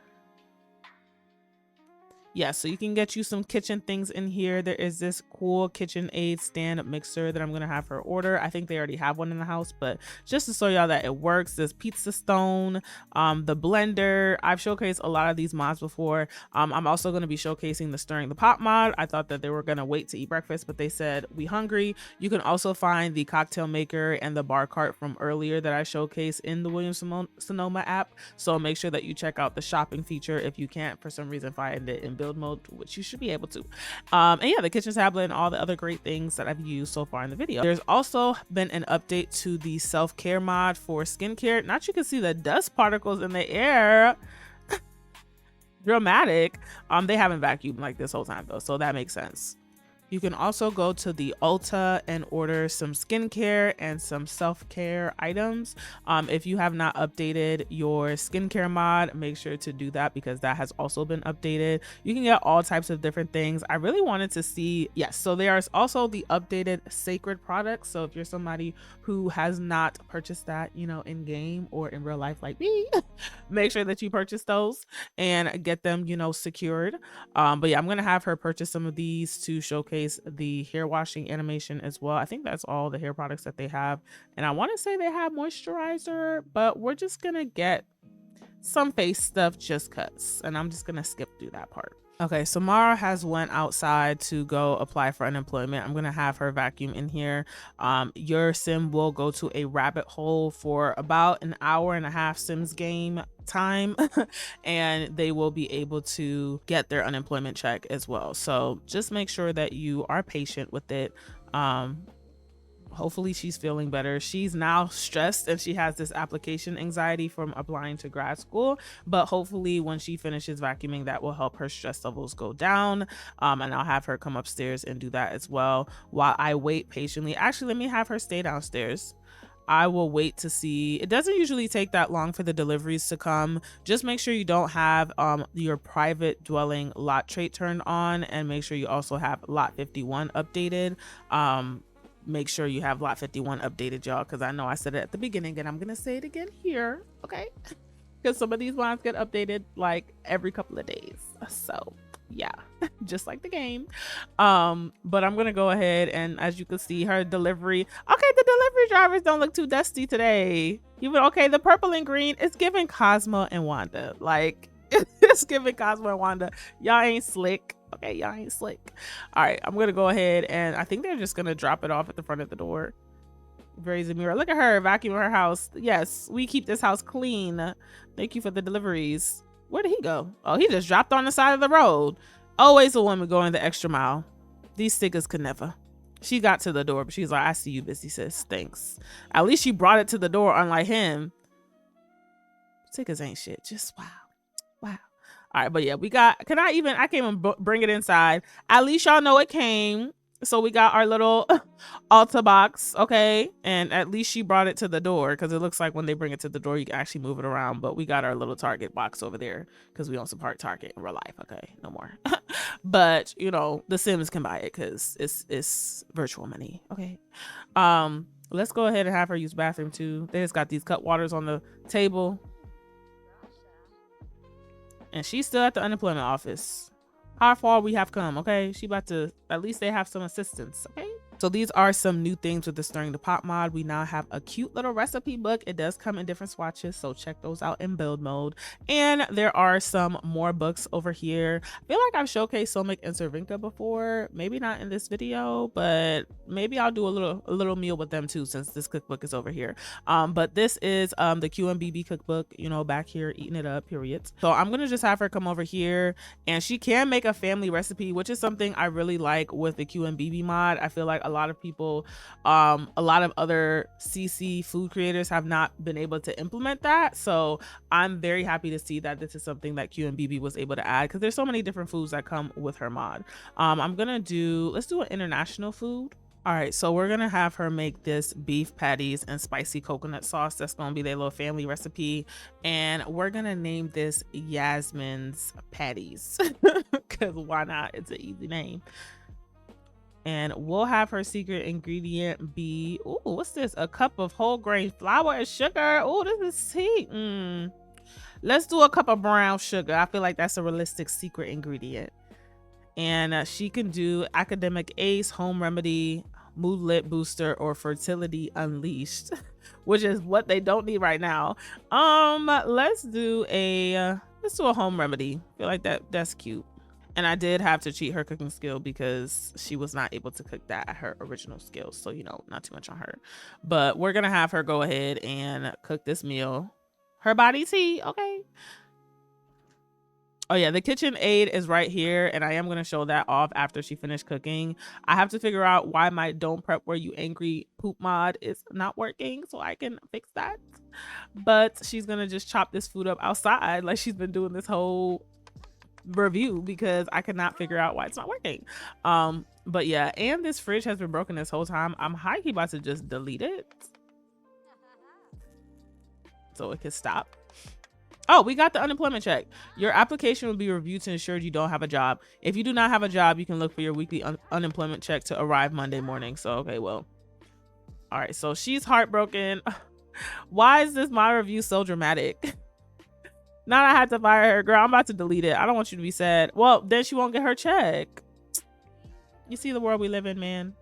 S1: Yeah, so you can get you some kitchen things in here. There is this cool KitchenAid stand mixer that I'm gonna have her order. I think they already have one in the house, but just to show y'all that it works. This pizza stone, the blender. I've showcased a lot of these mods before. I'm also gonna be showcasing the stirring the pot mod. I thought that they were gonna wait to eat breakfast, but they said we hungry. You can also find the cocktail maker and the bar cart from earlier that I showcased in the Williams Sonoma app. So make sure that you check out the shopping feature if you can't for some reason find it in build mode, which you should be able to. And yeah, the kitchen tablet and all the other great things that I've used so far in the video. There's also been an update to the self-care mod for skincare. Now you can see the dust particles in the air. Dramatic. They haven't vacuumed like this whole time though, so that makes sense. You can also go to the Ulta and order some skincare and some self-care items. If you have not updated your skincare mod, make sure to do that because that has also been updated. You can get all types of different things. I really wanted to see, yes, so there's also the updated sacred products. So if you're somebody who has not purchased that, you know, in game or in real life like me, make sure that you purchase those and get them, you know, secured. But yeah, I'm gonna have her purchase some of these to showcase the hair washing animation as well. I think that's all the hair products that they have, and I want to say they have moisturizer, but we're just gonna get some face stuff just cuz, and I'm just gonna skip through that part. Okay, so Mara has went outside to go apply for unemployment. I'm gonna have her vacuum in here. Your sim will go to a rabbit hole for about an hour and a half Sims game time and they will be able to get their unemployment check as well. So just make sure that you are patient with it. Hopefully she's feeling better. She's now stressed and she has this application anxiety from applying to grad school, but hopefully when she finishes vacuuming, that will help her stress levels go down. And I'll have her come upstairs and do that as well while I wait patiently. Actually, let me have her stay downstairs. I will wait to see. It doesn't usually take that long for the deliveries to come. Just make sure you don't have your private dwelling lot trait turned on, and make sure you also have lot 51 updated. Make sure you have lot 51 updated, y'all, because I know I said it at the beginning and I'm gonna say it again here, okay? Because some of these ones get updated like every couple of days, so yeah, just like the game. But I'm gonna go ahead and, as you can see, her delivery, okay, the delivery drivers don't look too dusty today. Even okay, the purple and green, it's giving Cosmo and Wanda. Like it's giving Cosmo and Wanda. Y'all ain't slick. Okay, y'all ain't slick. All right, I'm gonna go ahead and I think they're just gonna drop it off at the front of the door. Raise a mirror. Look at her vacuuming her house. Yes, we keep this house clean. Thank you for the deliveries. Where did he go? Oh, he just dropped on the side of the road. Always a woman going the extra mile. These stickers could never. She got to the door, but she's like, I see you busy, sis. Thanks. At least she brought it to the door, unlike him. Stickers ain't shit. Just wow. Wow. All right, but yeah, we got, I can't even bring it inside. At least y'all know it came. So we got our little Alta box, okay? And at least she brought it to the door, because it looks like when they bring it to the door, you can actually move it around. But we got our little Target box over there because we don't support Target in real life, okay? No more. But, you know, the Sims can buy it because it's virtual money, okay? Let's go ahead and have her use bathroom too. They just got these Cutwaters on the table. And she's still at the unemployment office. How far we have come, okay? She about to, at least they have some assistance, okay? So these are some new things with the Stirring the Pot mod. We now have a cute little recipe book. It does come in different swatches, so check those out in build mode. And there are some more books over here. I feel like I've showcased Somic and Cervinka before. Maybe not in this video, but maybe I'll do a little meal with them too, since this cookbook is over here. But this is the QMBB cookbook, you know, back here eating it up, period. So I'm gonna just have her come over here, and she can make a family recipe, which is something I really like with the QMBB mod. I feel like a lot of people, a lot of other CC food creators have not been able to implement that. So I'm very happy to see that this is something that QMBB was able to add, because there's so many different foods that come with her mod. Let's do an international food. All right, so we're gonna have her make this beef patties and spicy coconut sauce. That's gonna be their little family recipe. And we're gonna name this Yasmin's Patties, because why not? It's an easy name. And we'll have her secret ingredient be, ooh, what's this? A cup of whole grain flour and sugar. Oh, this is sweet. Let's do a cup of brown sugar. I feel like that's a realistic secret ingredient. And she can do Academic Ace, Home Remedy, Moodlet Booster, or Fertility Unleashed, which is what they don't need right now. Let's do a Home Remedy. I feel like that's cute. And I did have to cheat her cooking skill because she was not able to cook that at her original skills. So, you know, not too much on her. But we're going to have her go ahead and cook this meal. Her body tea, okay. Oh yeah, the kitchen aid is right here, and I am going to show that off after she finished cooking. I have to figure out why my Don't Prep Where You Angry poop mod is not working, so I can fix that. But she's going to just chop this food up outside like she's been doing this whole review, because I cannot figure out why it's not working. But yeah, and this fridge has been broken this whole time. I'm high-key about to just delete it so it can stop. Oh, we got the unemployment check. Your application will be reviewed to ensure you don't have a job. If you do not have a job, you can look for your weekly unemployment check to arrive Monday morning. So okay, well, all right, so she's heartbroken. Why is this my review so dramatic? Now I had to fire her. Girl, I'm about to delete it. I don't want you to be sad. Well, then she won't get her check. You see the world we live in, man.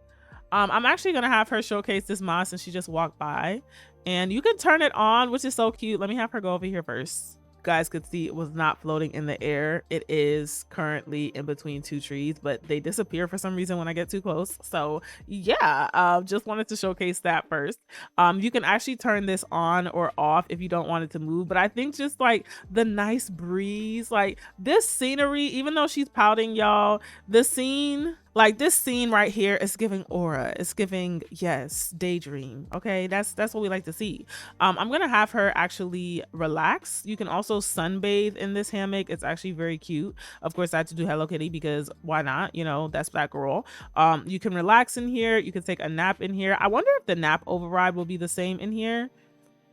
S1: I'm actually going to have her showcase this mod since she just walked by. And you can turn it on, which is so cute. Let me have her go over here first, guys could see, it was not floating in the air. It is currently in between two trees, but they disappear for some reason when I get too close. So yeah, just wanted to showcase that first. You can actually turn this on or off if you don't want it to move, but I think just like the nice breeze, like this scenery, even though she's pouting, y'all, the scene, like this scene right here is giving aura. It's giving, yes, daydream. Okay, that's what we like to see. I'm gonna have her actually relax. You can also sunbathe in this hammock. It's actually very cute. Of course, I had to do Hello Kitty because why not? You know, that's Black Girl. You can relax in here. You can take a nap in here. I wonder if the nap override will be the same in here,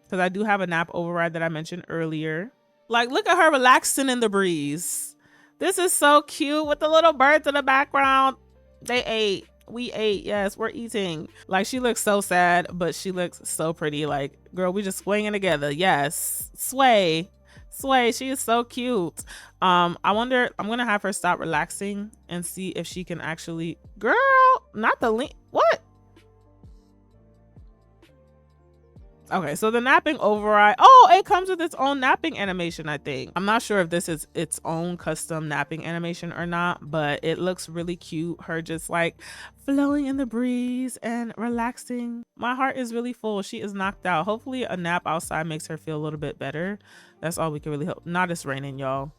S1: because I do have a nap override that I mentioned earlier. Like, look at her relaxing in the breeze. This is so cute with the little birds in the background. They ate. We ate. Yes, we're eating. Like, she looks so sad, but she looks so pretty. Like, girl, we just swinging together. Yes. Sway. She is so cute. I wonder, I'm gonna have her stop relaxing and see if she can actually, girl, not the link. What? Okay, so the napping override, oh, it comes with its own napping animation, I think. I'm not sure if this is its own custom napping animation or not, but it looks really cute. Her just like flowing in the breeze and relaxing. My heart is really full. She is knocked out. Hopefully a nap outside makes her feel a little bit better. That's all we can really hope. Not it's raining, y'all.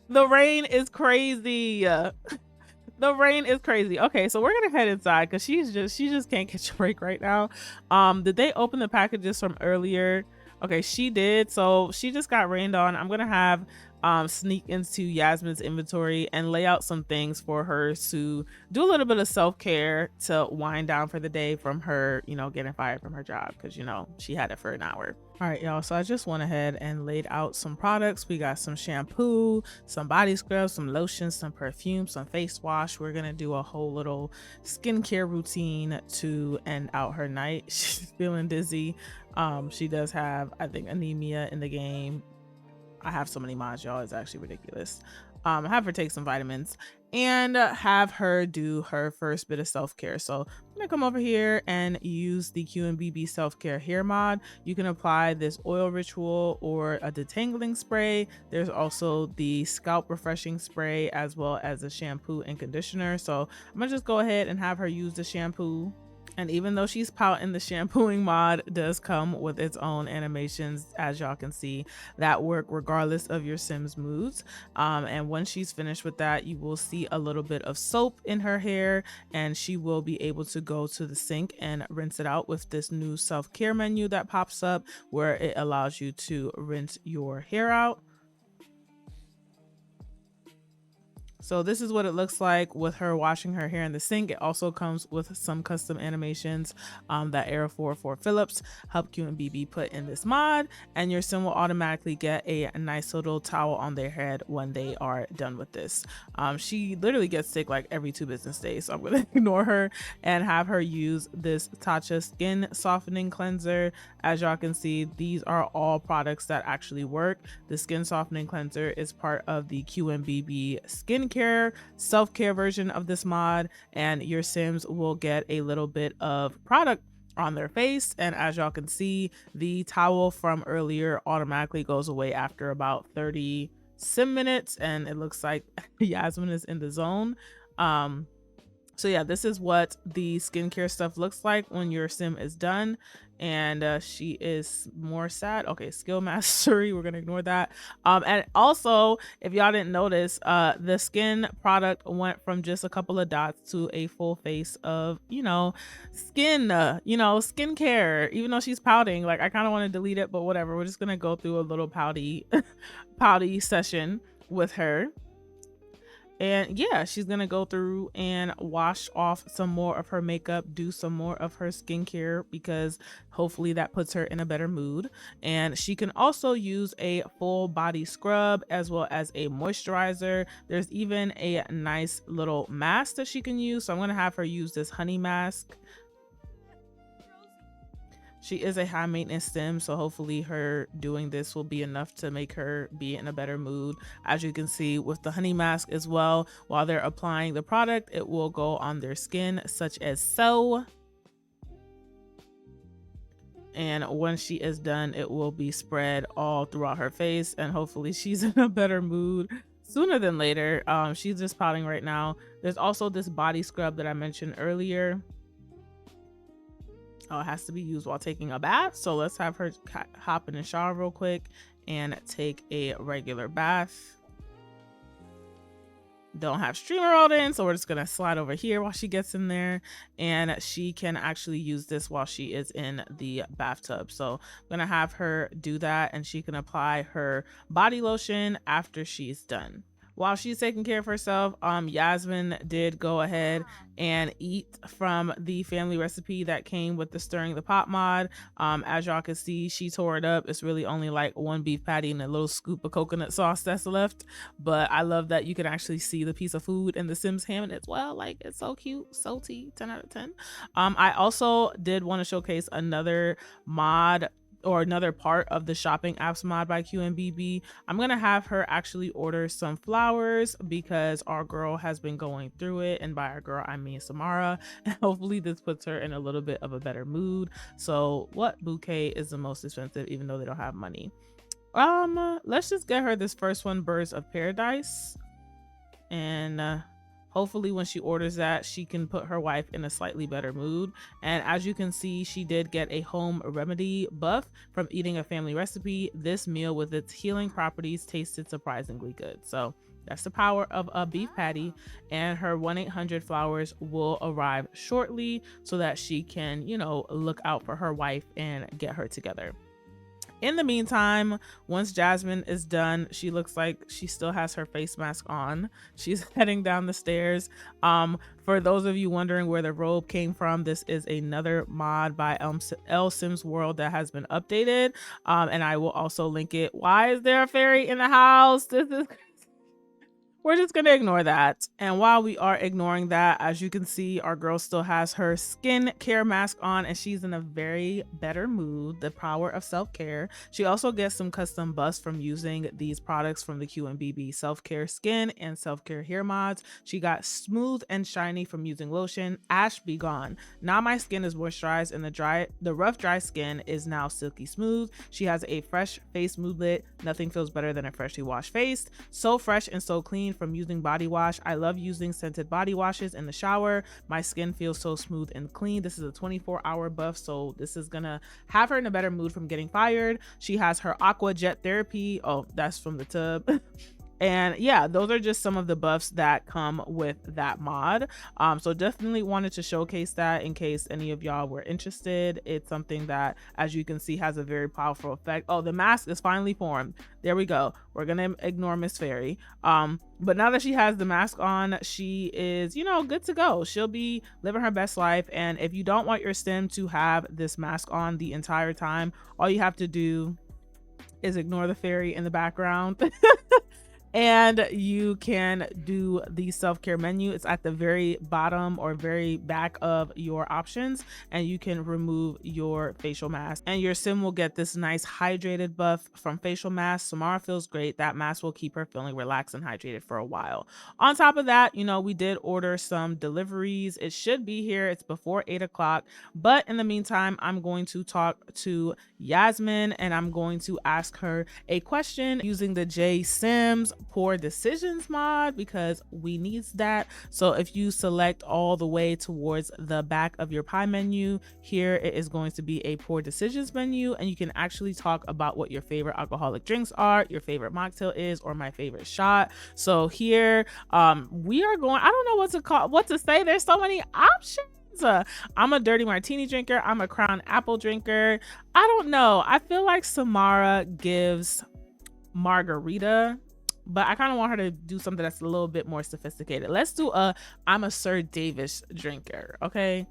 S1: The rain is crazy. The rain is crazy. Okay, so we're gonna head inside because she just can't catch a break right now. Did they open the packages from earlier? Okay, she did. So she just got rained on. I'm gonna have sneak into Yasmin's inventory and lay out some things for her to do a little bit of self-care to wind down for the day from her, you know, getting fired from her job, because you know she had it for an hour. All right, y'all, so I just went ahead and laid out some products. We got some shampoo, some body scrub, some lotion, some perfume, some face wash. We're gonna do a whole little skincare routine to end out her night. She's feeling dizzy. She does have, I think, anemia in the game. I have so many mods, y'all, it's actually ridiculous. Have her take some vitamins and have her do her first bit of self-care. So I'm gonna come over here and use the QMBB self-care hair mod. You can apply this oil ritual or a detangling spray. There's also the scalp refreshing spray as well as a shampoo and conditioner. So I'm gonna just go ahead and have her use the shampoo. And even though she's pouting, the shampooing mod does come with its own animations, as y'all can see, that work regardless of your Sim's moods. And when she's finished with that, you will see a little bit of soap in her hair, and she will be able to go to the sink and rinse it out with this new self-care menu that pops up, where it allows you to rinse your hair out. So this is what it looks like with her washing her hair in the sink. It also comes with some custom animations that Air44 Phillips helped QMBB put in this mod, and your Sim will automatically get a nice little towel on their head when they are done with this. She literally gets sick like every 2 business days, so I'm gonna ignore her and have her use this Tatcha skin softening cleanser. As y'all can see, these are all products that actually work. The skin softening cleanser is part of the QMBB skincare self-care version of this mod, and your Sims will get a little bit of product on their face. And as y'all can see, the towel from earlier automatically goes away after about 30 Sim minutes, and it looks like Yasmin is in the zone. So yeah, this is what the skincare stuff looks like when your Sim is done. And she is more sad. Okay, skill mastery, we're gonna ignore that. And also, if y'all didn't notice, the skin product went from just a couple of dots to a full face of, you know, skin, skincare. Even though she's pouting, like I kind of want to delete it, but whatever. We're just gonna go through a little pouty session with her. And yeah, she's gonna go through and wash off some more of her makeup, do some more of her skincare, because hopefully that puts her in a better mood. And she can also use a full body scrub as well as a moisturizer. There's even a nice little mask that she can use. So I'm gonna have her use this honey mask. She is a high maintenance Sim, so hopefully her doing this will be enough to make her be in a better mood. As you can see with the honey mask as well, while they're applying the product, it will go on their skin such as so. And once she is done, it will be spread all throughout her face, and hopefully she's in a better mood sooner than later. She's just pouting right now. There's also this body scrub that I mentioned earlier. It has to be used while taking a bath, so let's have her hop in the shower real quick and take a regular bath. Don't have streamer rolled in, so we're just gonna slide over here while she gets in there, and she can actually use this while she is in the bathtub. So I'm gonna have her do that, and she can apply her body lotion after she's done. While she's taking care of herself, Yasmin did go ahead and eat from the family recipe that came with the Stirring the Pot mod. As y'all can see, she tore it up. It's really only like one beef patty and a little scoop of coconut sauce that's left. But I love that you can actually see the piece of food in the Sims Hammond as well. Like, it's so cute, so tea, 10 out of 10. I also did want to showcase another mod or another part of the shopping apps mod by QMBB. I'm gonna have her actually order some flowers because our girl has been going through it, and by our girl I mean Samara, and hopefully this puts her in a little bit of a better mood. So what bouquet is the most expensive, even though they don't have money? Let's just get her this first one, Birds of Paradise, and hopefully when she orders that, she can put her wife in a slightly better mood. And as you can see, she did get a home remedy buff from eating a family recipe. This meal with its healing properties tasted surprisingly good. So that's the power of a beef patty, and her 1-800 flowers will arrive shortly so that she can, you know, look out for her wife and get her together. In the meantime, once Jasmine is done, she looks like she still has her face mask on. She's heading down the stairs. For those of you wondering where the robe came from, this is another mod by L Sims World that has been updated. And I will also link it. Why is there a fairy in the house? This is... We're just going to ignore that. And while we are ignoring that, as you can see, our girl still has her skin care mask on, and she's in a very better mood. The power of self-care. She also gets some custom buffs from using these products from the QMBB self-care skin and self-care hair mods. She got smooth and shiny from using lotion. Ash be gone. Now my skin is moisturized, and the rough dry skin is now silky smooth. She has a fresh face moodlet. Nothing feels better than a freshly washed face. So fresh and so clean from using body wash. I love using scented body washes in the shower. My skin feels so smooth and clean. This is a 24-hour buff, so this is gonna have her in a better mood from getting fired. She has her aqua jet therapy. Oh, that's from the tub. And yeah, those are just some of the buffs that come with that mod. So definitely wanted to showcase that in case any of y'all were interested. It's something that, as you can see, has a very powerful effect. Oh, the mask is finally formed. There we go. We're gonna ignore Miss Fairy. But now that she has the mask on, she is, you know, good to go. She'll be living her best life. And if you don't want your sim to have this mask on the entire time, all you have to do is ignore the fairy in the background. And you can do the self-care menu. It's at the very bottom or very back of your options, and you can remove your facial mask, and your sim will get this nice hydrated buff from facial mask. Samara feels great. That mask will keep her feeling relaxed and hydrated for a while. On top of that, you know, we did order some deliveries. It should be here. It's before 8 o'clock, but in the meantime, I'm going to talk to Yasmin, and I'm going to ask her a question using the J Sims Poor Decisions mod, because we needs that. So if you select all the way towards the back of your pie menu, here it is going to be a Poor Decisions menu, and you can actually talk about what your favorite alcoholic drinks are, your favorite mocktail is, or my favorite shot. So here we are going, I don't know what to say. There's so many options. I'm a dirty martini drinker. I'm a crown apple drinker. I don't know. I feel like Samara gives margarita, but I kind of want her to do something that's a little bit more sophisticated. Let's do I'm a Sir Davis drinker, okay?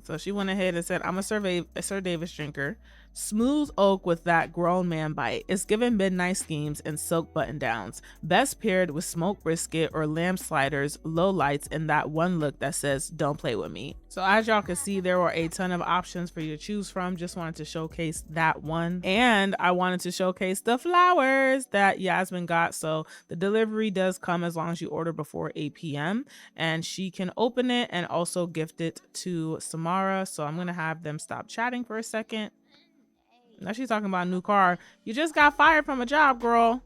S1: So she went ahead and said, I'm a Sir Davis drinker. Smooth oak with that grown man bite. It's giving midnight schemes and silk button downs. Best paired with smoked brisket or lamb sliders, low lights, and that one look that says, don't play with me. So as y'all can see, there were a ton of options for you to choose from. Just wanted to showcase that one. And I wanted to showcase the flowers that Yasmin got. So the delivery does come as long as you order before 8 p.m. and she can open it and also gift it to Samara. So I'm going to have them stop chatting for a second. Now she's talking about a new car. You just got fired from a job, girl.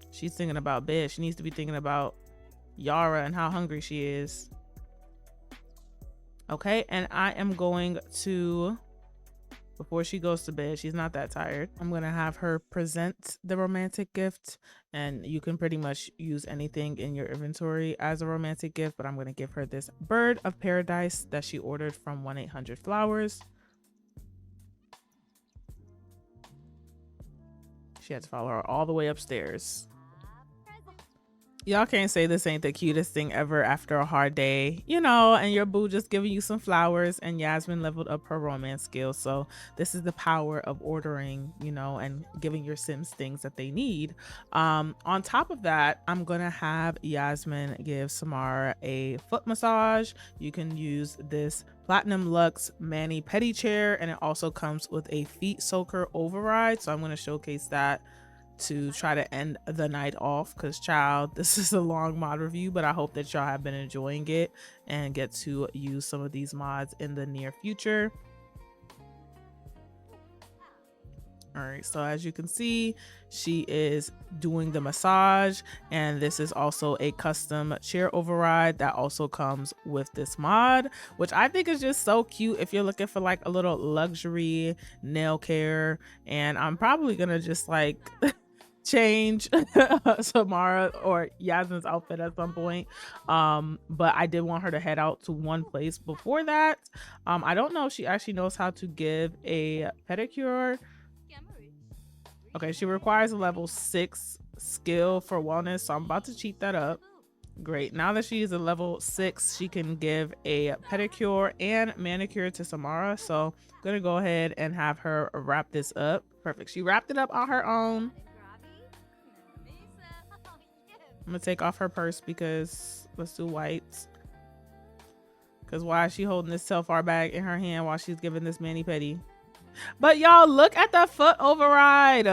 S1: She's thinking about bed. She needs to be thinking about Yara and how hungry she is. Okay, and I am going to, before she goes to bed, she's not that tired, I'm going to have her present the romantic gift. And you can pretty much use anything in your inventory as a romantic gift, but I'm going to give her this bird of paradise that she ordered from 1-800-Flowers. She had to follow her all the way upstairs. Y'all can't say this ain't the cutest thing ever after a hard day, you know, and your boo just giving you some flowers, and Yasmin leveled up her romance skills. So this is the power of ordering, you know, and giving your Sims things that they need. On top of that, I'm gonna have Yasmin give Samara a foot massage. You can use this Platinum Luxe Mani Pedicure, and it also comes with a feet soaker override. So I'm going to showcase that to try to end the night off, because child, this is a long mod review, but I hope that y'all have been enjoying it and get to use some of these mods in the near future. All right, so as you can see, she is doing the massage, and this is also a custom chair override that also comes with this mod, which I think is just so cute if you're looking for like a little luxury nail care. And I'm probably gonna just like change Samara or Yasmin's outfit at some point, but I did want her to head out to one place before that. I don't know if she actually knows how to give a pedicure. Okay, she requires a level 6 skill for wellness, so I'm about to cheat that up. Great, now that she is a level 6, she can give a pedicure and manicure to Samara. So I'm gonna go ahead and have her wrap this up. Perfect, she wrapped it up on her own. I'm gonna take off her purse because let's do whites. Because why is she holding this Telfar bag in her hand while she's giving this mani-pedi? But y'all, look at the foot override.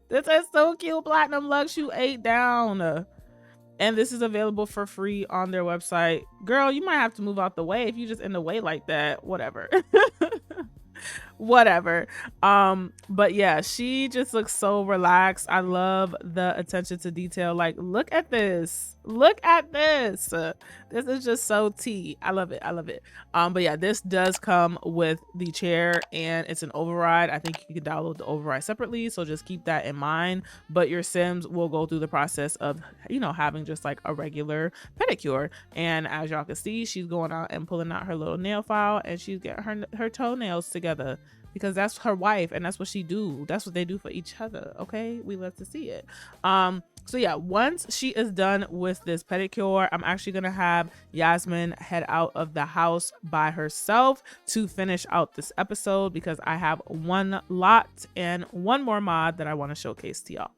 S1: This is so cute. Platinum Luxe, you 8 down. And this is available for free on their website. Girl, you might have to move out the way if you just in the way like that. Whatever. Whatever. But yeah, she just looks so relaxed. I love the attention to detail. Like, look at this. Look at this. This is just so tea. I love it. I love it. But yeah, this does come with the chair, and it's an override. I think you can download the override separately, so just keep that in mind. But your Sims will go through the process of, you know, having just like a regular pedicure. And as y'all can see, she's going out and pulling out her little nail file, and she's getting her toenails together, because that's her wife and that's what she do. That's what they do for each other. Okay, we love to see it. So yeah, once she is done with this pedicure, I'm actually gonna have Yasmin head out of the house by herself to finish out this episode, because I have one lot and one more mod that I want to showcase to y'all.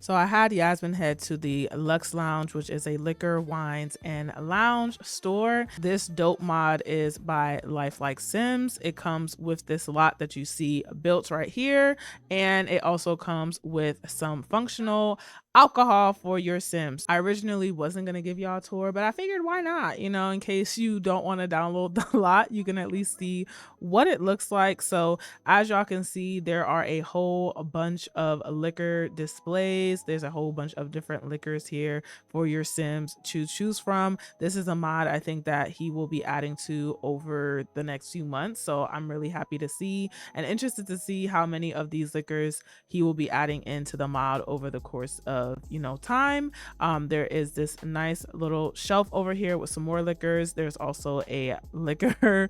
S1: So I had Yasmin head to the LUX Lounge, which is a liquor, wines, and lounge store. This dope mod is by Lifelike Sims. It comes with this lot that you see built right here, and it also comes with some functional alcohol for your Sims. I originally wasn't going to give y'all a tour, but I figured why not, you know, in case you don't want to download the lot, you can at least see what it looks like. So as y'all can see, there are a whole bunch of liquor displays. There's a whole bunch of different liquors here for your Sims to choose from. This is a mod I think that he will be adding to over the next few months, so I'm really happy to see and interested to see how many of these liquors he will be adding into the mod over the course of, you know, time. There is this nice little shelf over here with some more liquors. There's also a liquor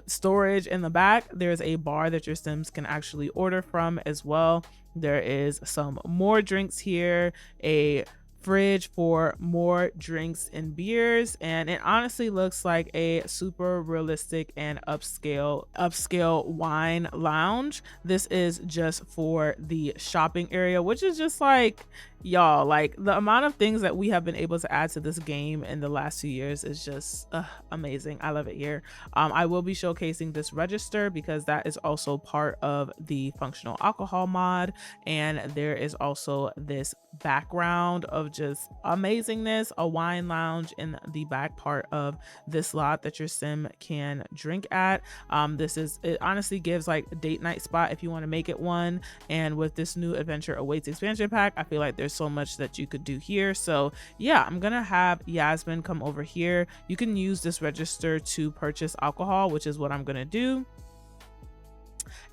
S1: storage in the back. There's a bar that your Sims can actually order from as well. There is some more drinks here, a fridge for more drinks and beers, and it honestly looks like a super realistic and upscale wine lounge. This is just for the shopping area, which is just like, y'all, like the amount of things that we have been able to add to this game in the last 2 years is just amazing. I love it here. I will be showcasing this register because that is also part of the functional alcohol mod, and there is also this background of just amazingness, a wine lounge in the back part of this lot that your sim can drink at. It honestly gives like a date night spot if you want to make it one, and with this new Adventure Awaits expansion pack, I feel like there's so much that you could do here. So yeah, I'm gonna have Yasmin come over here. You can use this register to purchase alcohol, which is what I'm gonna do.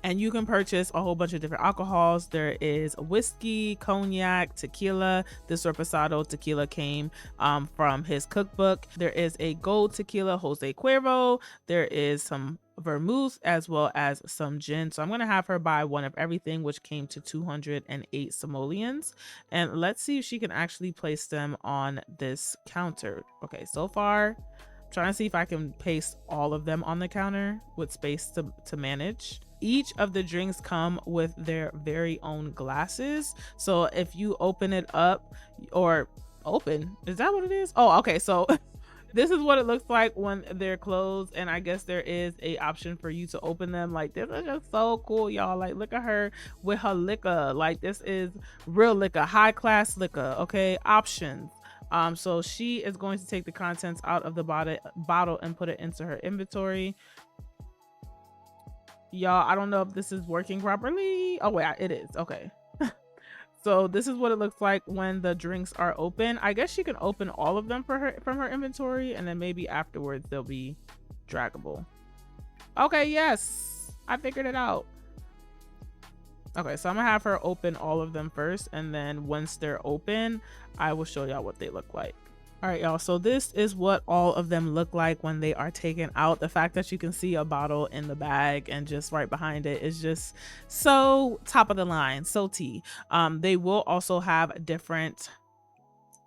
S1: And you can purchase a whole bunch of different alcohols. There is whiskey, cognac, tequila. This reposado tequila came from his cookbook. There is a gold tequila, Jose Cuervo. There is some vermouth as well as some gin. So I'm going to have her buy one of everything, which came to 208 simoleons. And let's see if she can actually place them on this counter. Okay, so far, I'm trying to see if I can paste all of them on the counter with space to manage. Each of the drinks come with their very own glasses. So if you open it up, or open, is that what it is? Oh, okay. So this is what it looks like when they're closed. And I guess there is a option for you to open them. Like, this is just so cool, y'all. Like, look at her with her liquor. Like, this is real liquor, high class liquor. Okay, options. So she is going to take the contents out of the bottle and put it into her inventory. Y'all, I don't know if this is working properly. Oh wait, it is. Okay. So this is what it looks like when the drinks are open. I guess she can open all of them from her inventory, and then maybe afterwards they'll be draggable. Okay, yes, I figured it out. Okay, so I'm gonna have her open all of them first, and then once they're open, I will show y'all what they look like. All right, y'all, so this is what all of them look like when they are taken out. The fact that you can see a bottle in the bag and just right behind it is just so top of the line, so tea. They will also have different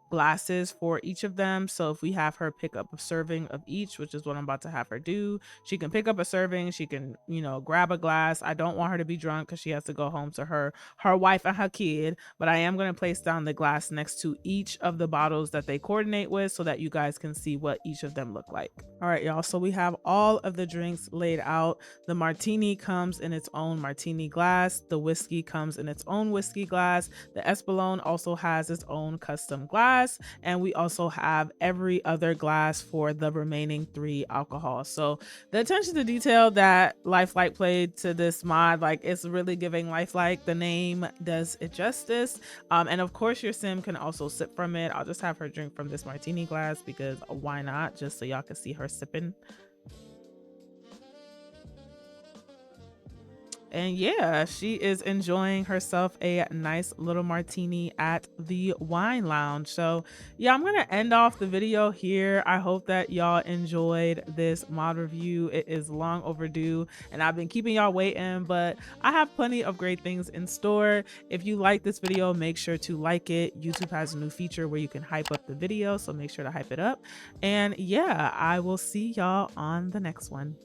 S1: glasses for each of them. So if we have her pick up a serving of each, which is what I'm about to have her do, she can pick up a serving, she can, you know, grab a glass. I don't want her to be drunk because she has to go home to her wife and her kid, but I am going to place down the glass next to each of the bottles that they coordinate with so that you guys can see what each of them look like. All right, y'all, so we have all of the drinks laid out. The martini comes in its own martini glass. The whiskey comes in its own whiskey glass. The Espolón also has its own custom glass. And we also have every other glass for the remaining 3 alcohols. So the attention to detail that Lifelike played to this mod, like, it's really giving Lifelike. The name does it justice. And of course your sim can also sip from it. I'll just have her drink from this martini glass because why not, just so y'all can see her sipping. And yeah, she is enjoying herself a nice little martini at the wine lounge. So yeah, I'm gonna end off the video here. I hope that y'all enjoyed this mod review. It is long overdue and I've been keeping y'all waiting, but I have plenty of great things in store. If you like this video, make sure to like it. YouTube has a new feature where you can hype up the video, so make sure to hype it up. And yeah, I will see y'all on the next one.